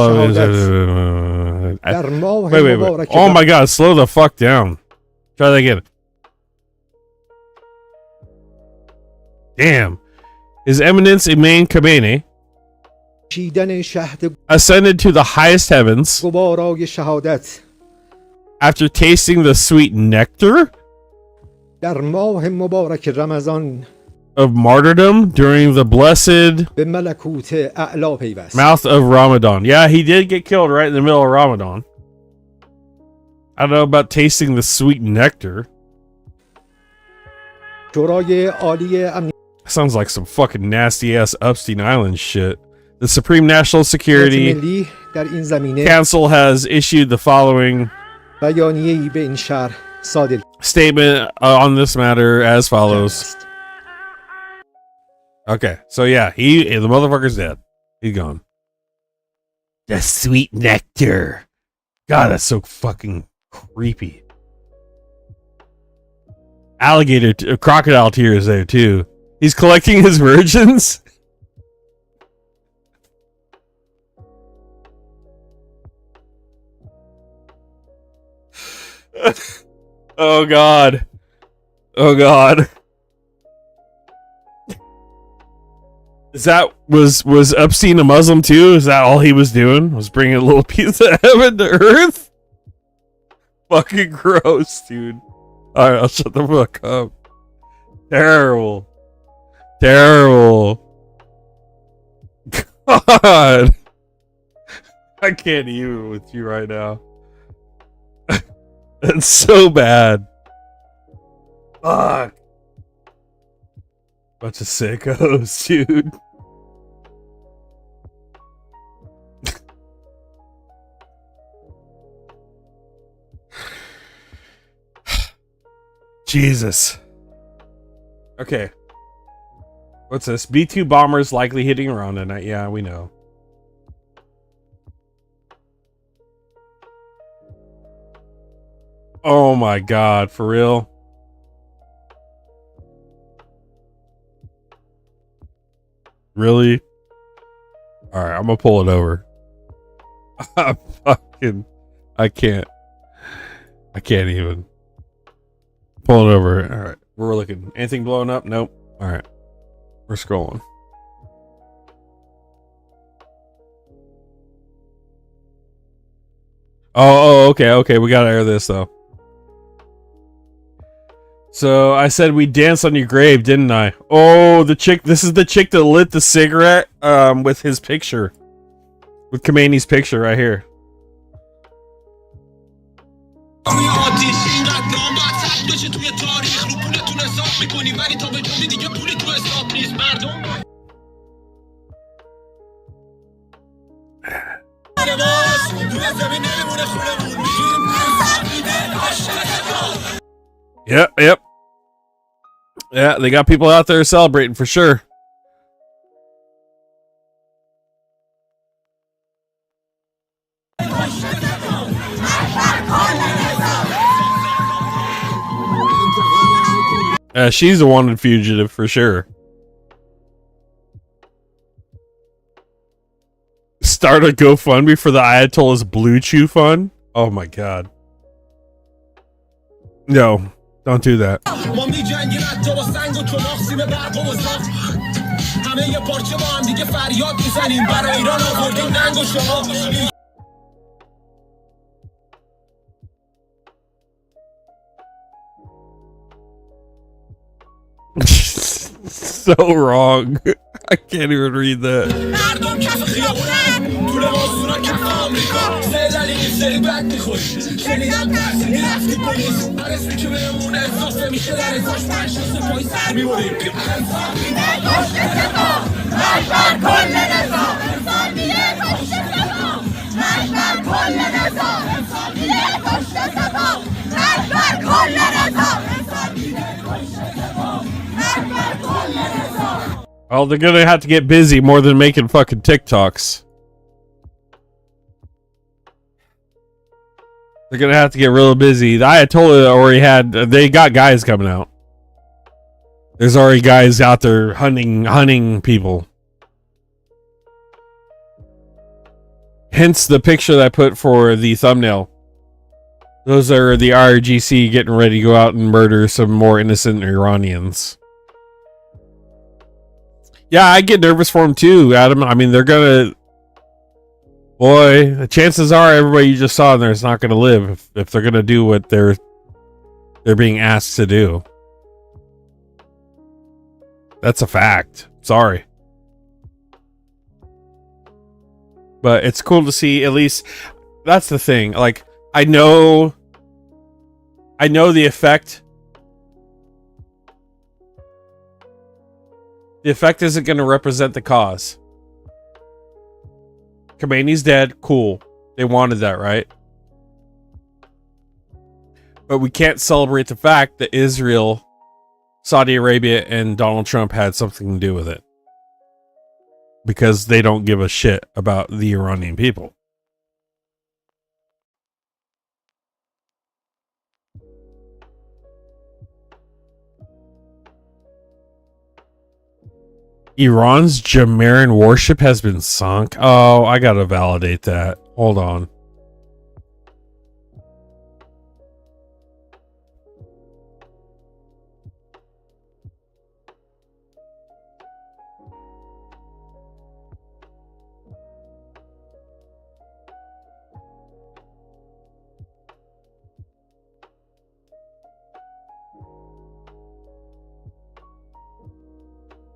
Speaker 2: Wait. Oh my God, slow the fuck down. Try that again. Damn. His Eminence Imam Khamenei ascended to the highest heavens after tasting the sweet nectar of martyrdom during the blessed mouth of Ramadan. Yeah, he did get killed right in the middle of Ramadan. I don't know about tasting the sweet nectar. Sounds like some fucking nasty ass Epstein Island shit. The Supreme National Security Council has issued the following statement on this matter as follows. Okay, so yeah, the motherfucker's dead. He's gone. The sweet nectar. God, that's so fucking creepy. Alligator, crocodile tears there too. He's collecting his virgins. Oh God. Was Epstein a Muslim too? Is that all he was doing? Was bringing a little piece of heaven to earth? Fucking gross, dude. All right, I'll shut the fuck up. Terrible. God, I can't even with you right now. It's so bad. Fuck. Bunch of sickos, dude. Jesus. Okay. What's this? B-2 bombers likely hitting Iran tonight. Yeah, we know. Oh my God, for real? Really? Alright, I'm gonna pull it over. I can't even. Pull it over. Alright, we're looking. Anything blowing up? Nope. Alright. We're scrolling. Oh, okay. We gotta air this though. So I said we danced on your grave, didn't I? Oh, the chick. This is the chick that lit the cigarette with his picture, with Khamenei's picture right here. Yep. Yeah, they got people out there celebrating for sure. She's a wanted fugitive for sure. start a GoFundMe for the Ayatollah's Blue Chew Fund? Oh my god. No, don't do that. So wrong. I can't even read that. Oh, they're gonna have to get busy more than making fucking TikToks. They're gonna have to get real busy. The Ayatollah already had. They got guys coming out. There's already guys out there hunting people. Hence the picture that I put for the thumbnail. Those are the IRGC getting ready to go out and murder some more innocent Iranians. Yeah, I get nervous for them too, Adam. I mean, they're gonna... Boy, the chances are everybody you just saw in there is not gonna live if they're gonna do what they're being asked to do. That's a fact. Sorry. But it's cool to see, at least... That's the thing. Like, I know the effect... The effect isn't going to represent the cause. Khamenei's dead. Cool. They wanted that, right? But we can't celebrate the fact that Israel, Saudi Arabia, and Donald Trump had something to do with it. Because they don't give a shit about the Iranian people. Iran's Jamaran warship has been sunk. Oh, I gotta validate that. Hold on.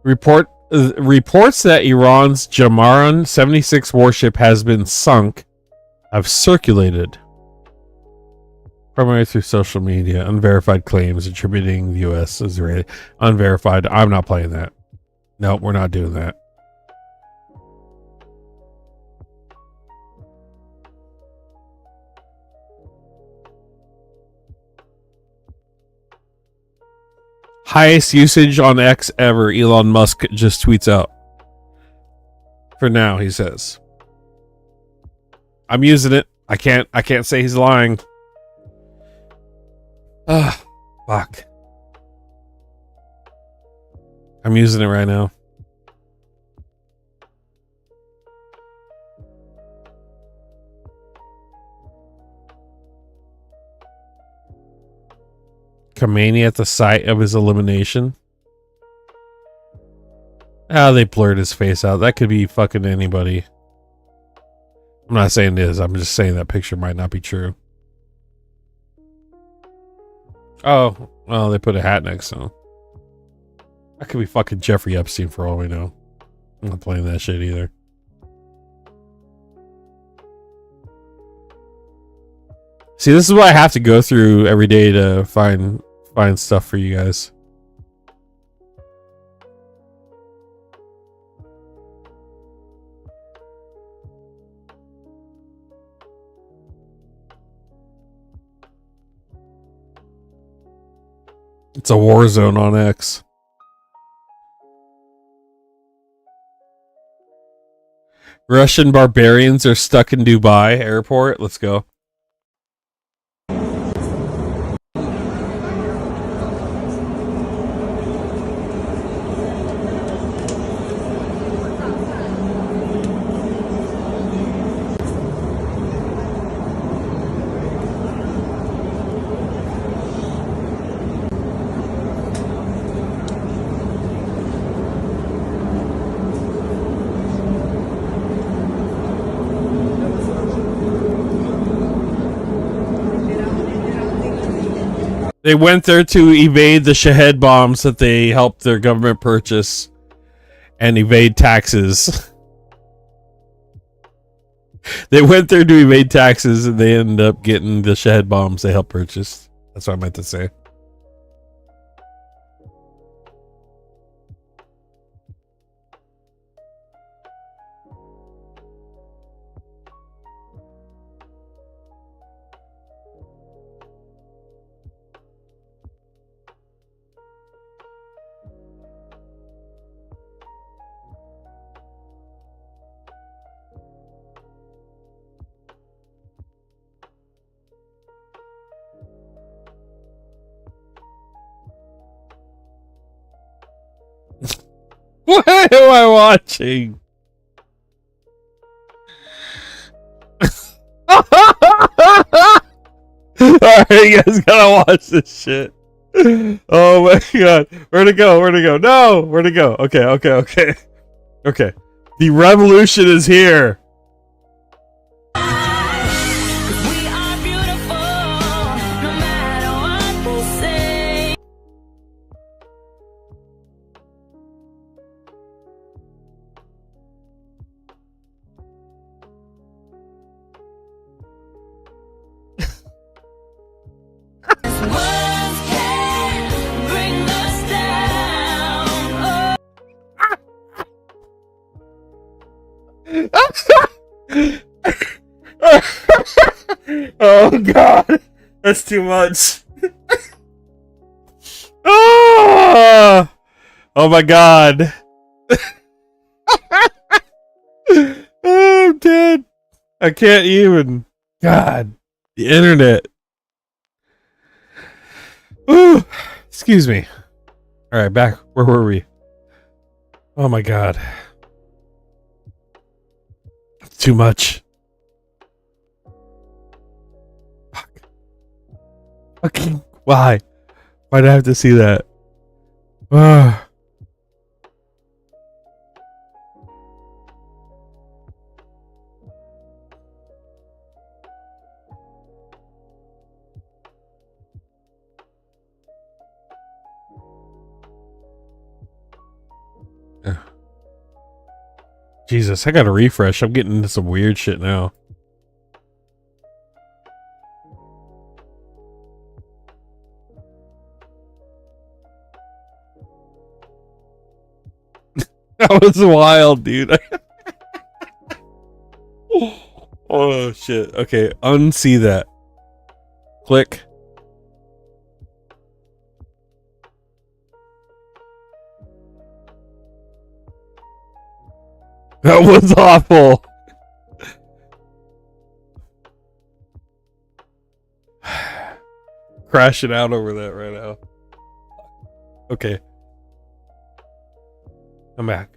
Speaker 2: Reports that Iran's Jamaran 76 warship has been sunk have circulated, primarily through social media. Unverified claims attributing the U.S. Israeli. Unverified. I'm not playing that. No, we're not doing that. Highest usage on X ever, Elon Musk just tweets out. For now, he says. I'm using it. I can't say he's lying. Fuck. I'm using it right now. Khamenei at the site of his elimination. They blurred his face out. That could be fucking anybody. I'm not saying it is. I'm just saying that picture might not be true. Oh, well, they put a hat next to him. That could be fucking Jeffrey Epstein for all we know. I'm not playing that shit either. See, this is what I have to go through every day to find stuff for you guys. It's a war zone on X. Russian barbarians are stuck in Dubai airport. Let's go. They went there to evade the Shahed bombs that they helped their government purchase and evade taxes. They went there to evade taxes and they ended up getting the Shahed bombs they helped purchase. That's what I meant to say. What am I watching? Alright, you guys gotta watch this shit. Oh my god. Where'd it go? Where'd it go? No! Where'd it go? Okay. Okay. The revolution is here.
Speaker 1: We are beautiful, no matter what they say. Words can't bring us down.
Speaker 2: Oh god. That's too much. Oh my god. Oh, I'm dead. I can't even. God. The internet. Ooh. Excuse me. Alright, back. Where were we? Oh my god. Too much. Fuck. Fucking why? Why'd I have to see that? Ah. Jesus, I gotta refresh. I'm getting into some weird shit now. That was wild, dude. Oh shit. Okay, unsee that. Click. That was awful. Crashing out over that right now. Okay. I'm back.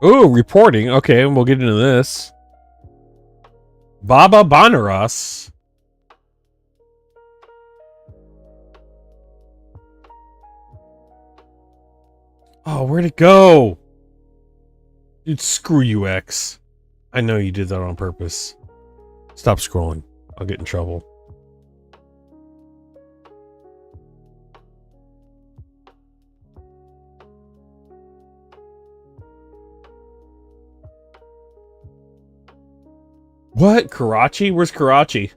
Speaker 2: Ooh, reporting. Okay, we'll get into this. Baba Banaras. Oh, where'd it go? Dude, screw you, X. I know you did that on purpose. Stop scrolling. I'll get in trouble. What? Karachi? Where's Karachi?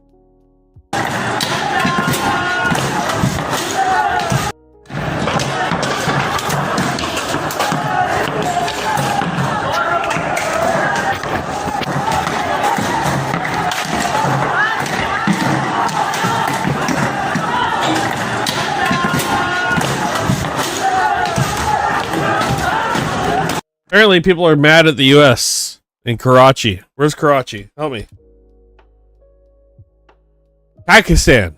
Speaker 2: Apparently people are mad at the US in Karachi. Where's Karachi? Help me. Pakistan.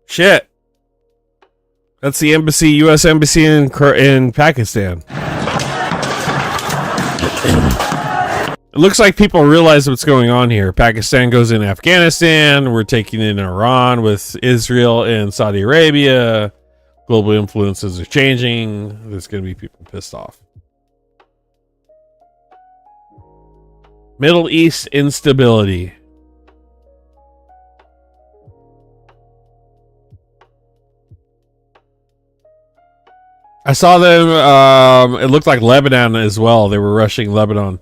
Speaker 2: Shit. That's the embassy, US embassy in Pakistan. It looks like people realize what's going on here. Pakistan goes in Afghanistan. We're taking in Iran with Israel and Saudi Arabia. Global influences are changing. There's going to be people pissed off. Middle East instability. I saw them, it looked like Lebanon as well. They were rushing Lebanon.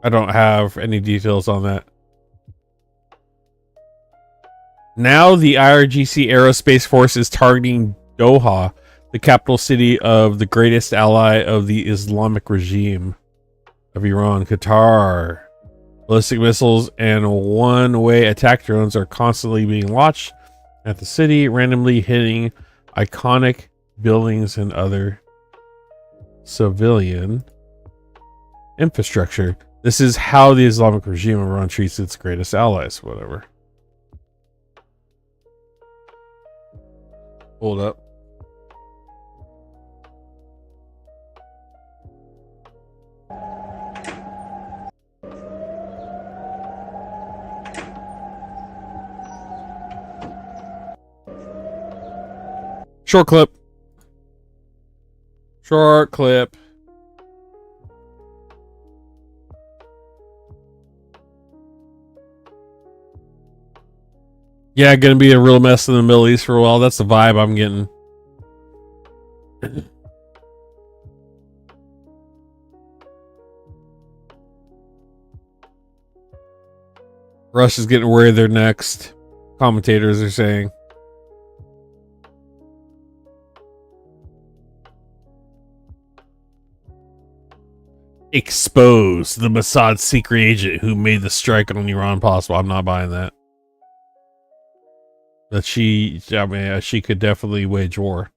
Speaker 2: I don't have any details on that. Now the IRGC Aerospace Force is targeting Doha, the capital city of the greatest ally of the Islamic regime of Iran, Qatar. Ballistic missiles and one-way attack drones are constantly being launched at the city, randomly hitting iconic buildings and other civilian infrastructure. This is how the Islamic regime of Iran treats its greatest allies. Whatever. Hold up. Short clip. Short clip. Yeah, gonna be a real mess in the Middle East for a while. That's the vibe I'm getting. Russia's getting worried they're next. Commentators are saying. Expose the Mossad secret agent who made the strike on Iran possible. I'm not buying that. But she could definitely wage war.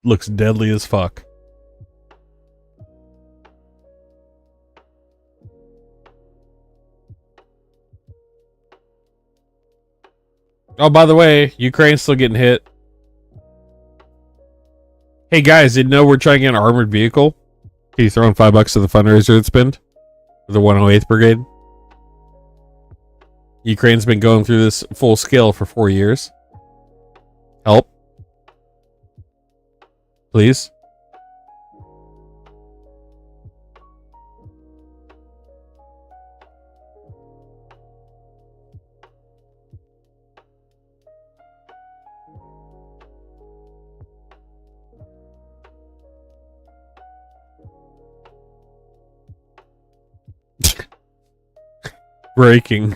Speaker 2: Looks deadly as fuck. Oh, by the way, Ukraine's still getting hit. Hey guys, did you know we're trying to get an armored vehicle? Can you throw in $5 to the fundraiser that's been for the 108th Brigade? Ukraine's been going through this full scale for 4 years. Help. Please. Breaking.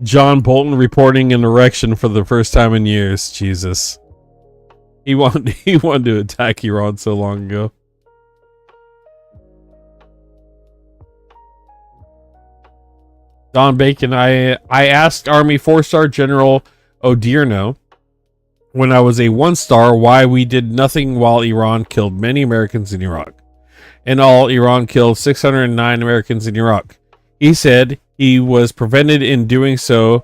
Speaker 2: John Bolton reporting an erection for the first time in years. Jesus. He wanted to attack Iran so long ago. Don Bacon, I asked Army 4-star General Odierno when I was a 1-star why we did nothing while Iran killed many Americans in Iraq. In all, Iran killed 609 Americans in Iraq. He said he was prevented in doing so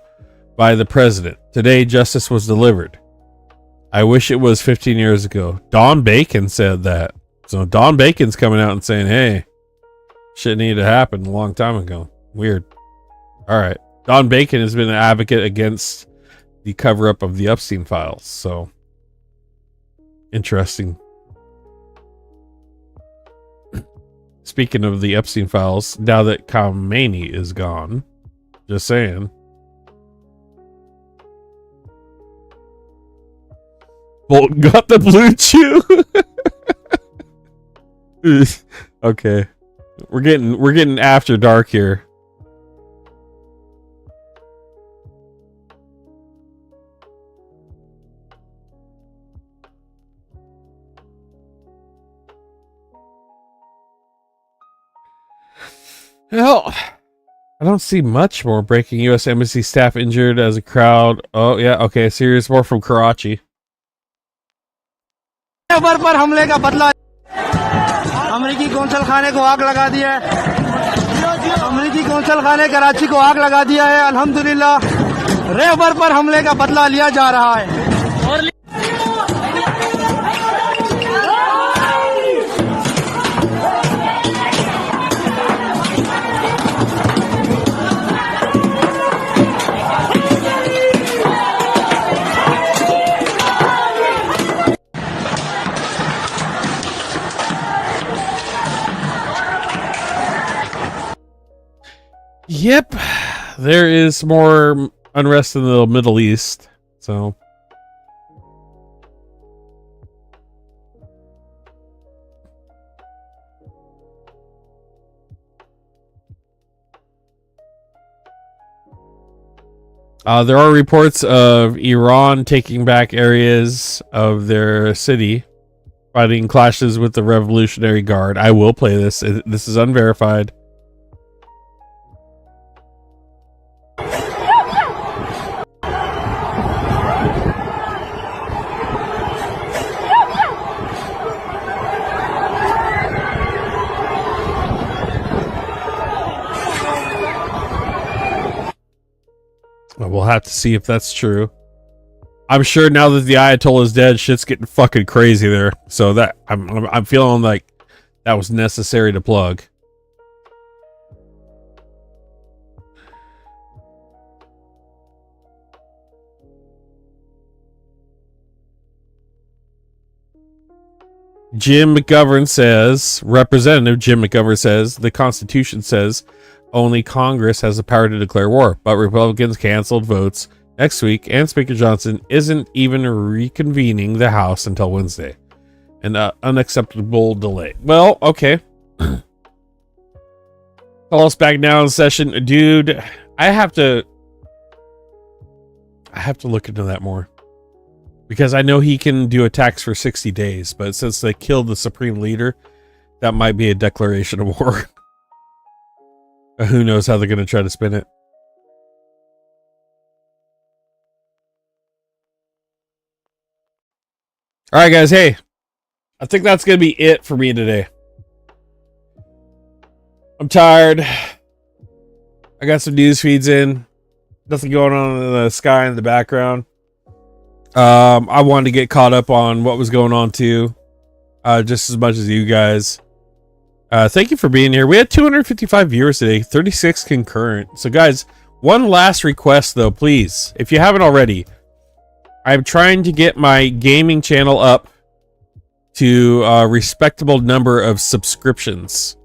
Speaker 2: by the president. Today, justice was delivered. I wish it was 15 years ago. Don Bacon said that. So Don Bacon's coming out and saying, hey, shit needed to happen a long time ago. Weird. All right. Don Bacon has been an advocate against the cover-up of the Epstein files. So, interesting. Speaking of the Epstein files, now that Khamenei is gone, just saying. Bolton got the blue chew. Okay, we're getting after dark here. Well, I don't see much more breaking. U.S. Embassy staff injured as a crowd. Oh, yeah. Okay. Serious more from Karachi.
Speaker 11: पर हमले का बदला अमेरिकी council खाने को आग लगा दिया है अमेरिकी कौंसल खाने कराची को आग लगा दिया है अल्हम्दुलिल्लाह रहबर पर हमले का बदला लिया जा रहा है
Speaker 2: Yep. There is more unrest in the Middle East. So. There are reports of Iran taking back areas of their city, fighting clashes with the Revolutionary Guard. I will play this. This is unverified. We'll have to see if that's true. I'm sure now that the Ayatollah is dead, shit's getting fucking crazy there. So that I'm feeling like that was necessary to plug. Representative Jim McGovern says, the Constitution says only Congress has the power to declare war, but Republicans canceled votes next week, and Speaker Johnson isn't even reconvening the House until Wednesday. An unacceptable delay. Well, okay. Call us back now in session. Dude, I have to look into that more. Because I know he can do attacks for 60 days, but since they killed the Supreme Leader, that might be a declaration of war. Who knows how they're going to try to spin it. All right, guys. Hey, I think that's going to be it for me today. I'm tired. I got some news feeds in. Nothing going on in the sky in the background. I wanted to get caught up on what was going on too. Just as much as you guys. Thank you for being here. We had 255 viewers today, 36 concurrent. So guys, one last request though, please. If you haven't already, I'm trying to get my gaming channel up to a respectable number of subscriptions.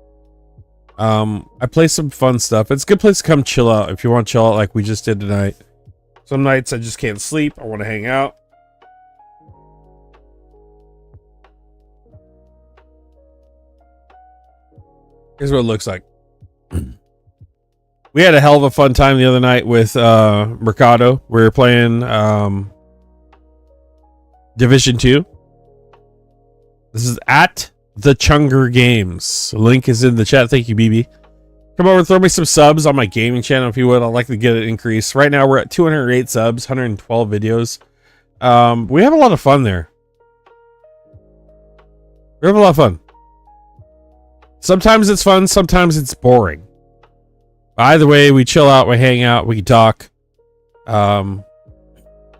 Speaker 2: I play some fun stuff. It's a good place to come chill out if you want to chill out like we just did tonight. Some nights I just can't sleep. I want to hang out. Here's what it looks like. We had a hell of a fun time the other night with Mercado. We were playing Division 2. This is at the Chunger Games. Link is in the chat. Thank you, BB. Come over and throw me some subs on my gaming channel if you would. I'd like to get it increased. Right now we're at 208 subs, 112 videos. We have a lot of fun there. We have a lot of fun. Sometimes it's fun, sometimes it's boring. Either way, we chill out, we hang out, we talk. And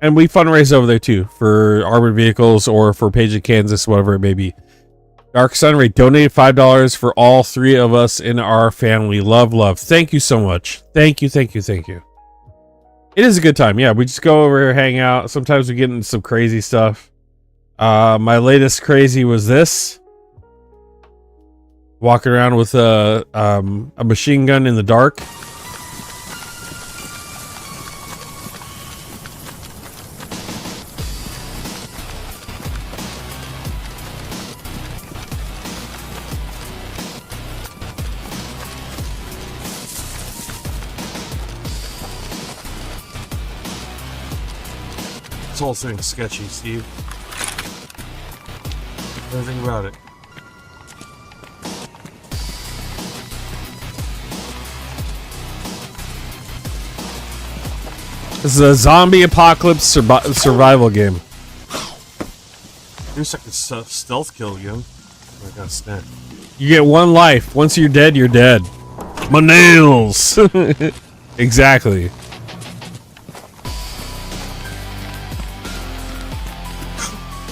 Speaker 2: we fundraise over there too for armored vehicles or for Page of Kansas, whatever it may be. Dark Sunray donated $5 for all three of us in our family. Love. Thank you so much. Thank you. It is a good time. Yeah, we just go over here, hang out. Sometimes we get into some crazy stuff. My latest crazy was this. Walking around with a machine gun in the dark. This whole thing's sketchy, Steve. Everything about it. This is a zombie apocalypse survival game.
Speaker 6: Here's like a stealth kill again. I got snapped.
Speaker 2: You get one life. Once you're dead, you're dead. My nails! Exactly.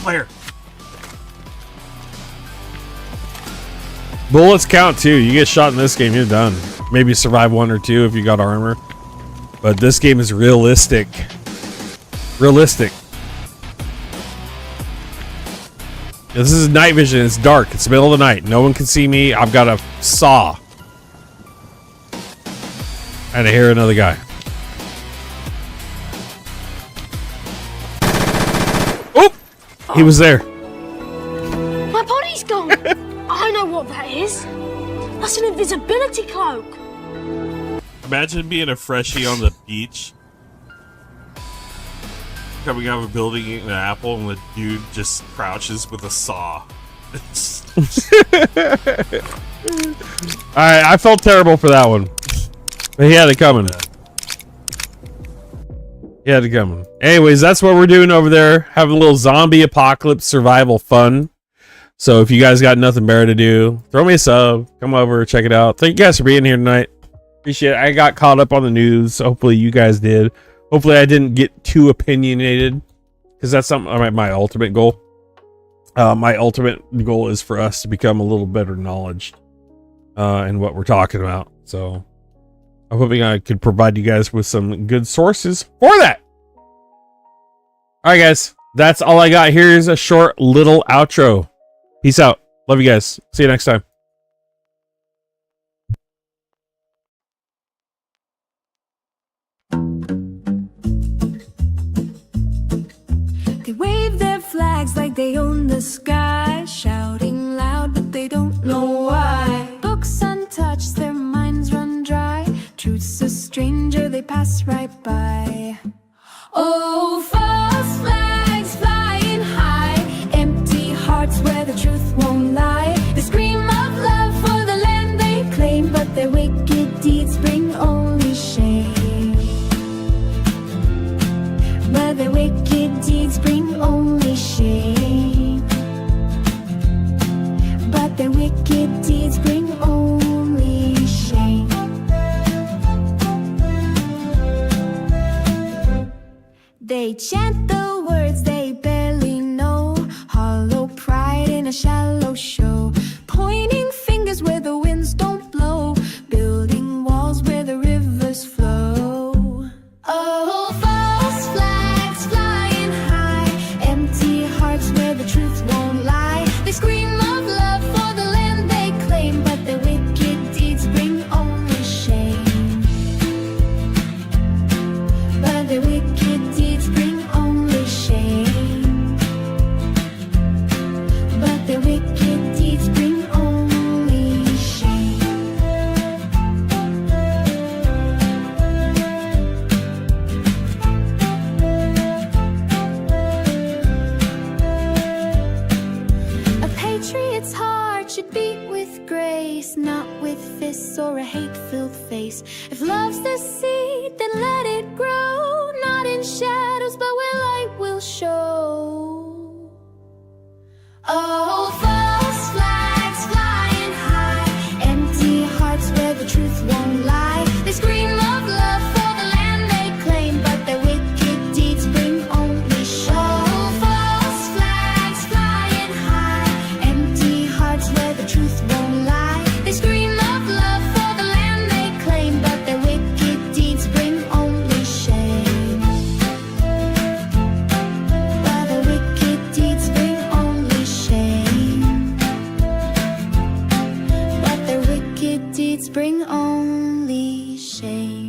Speaker 6: Fire!
Speaker 2: Bullets count too. You get shot in this game, you're done. Maybe survive 1 or 2 if you got armor. But this game is realistic. Realistic. This is night vision. It's dark. It's the middle of the night. No one can see me. I've got a saw. And I hear another guy. Oh! He was there.
Speaker 12: My body's gone. I know what that is. That's an invisibility cloak.
Speaker 4: Imagine being a freshie on the beach, coming out of a building, eating an apple, and the dude just crouches with a saw.
Speaker 2: Alright, I felt terrible for that one. But he had it coming. He had it coming. Anyways, that's what we're doing over there. Having a little zombie apocalypse survival fun. So if you guys got nothing better to do, throw me a sub. Come over, check it out. Thank you guys for being here tonight. Appreciate it. I got caught up on the news. Hopefully you guys did. Hopefully I didn't get too opinionated, because that's something my ultimate goal. My ultimate goal is for us to become a little better knowledge in what we're talking about. So I'm hoping I could provide you guys with some good sources for that. All right, guys, that's all I got. Here's a short little outro. Peace out. Love you guys. See you next time.
Speaker 13: They wave their flags like they own the sky, shouting loud, but they don't know why. Books untouched, their minds run dry. Truth's a stranger, they pass right by. Oh, false flags flying high, empty hearts where the truth won't lie. They scream of love for the land they claim, but their wicked deeds bring only shame. But their wicked deeds bring only shame. But their wicked deeds bring only shame. They chant the words they barely know, hollow pride in a shallow show, pointing fingers where the winds don't blow, building walls where the rivers flow. Oh, false flags flying high, empty hearts where the truth won't lie. They scream of love for the land they claim, but their wicked deeds bring only shame. But their wicked deeds bring only shame. But their wicked deeds bring only shame. A patriot's heart should beat with grace, not with fists or a hate-filled face. If love's the seed, then let it grow, not in shadows, but where light will show. Oh, false flags flying high, empty hearts where the truth won't lie. They scream of love for the land they claim, but their wicked deeds bring only shame. Oh, false flags flying high, empty hearts where the truth won't lie. They scream of love for the land they claim, but their wicked deeds bring only shame. But their wicked deeds bring only shame. But their wicked deeds bring only shame.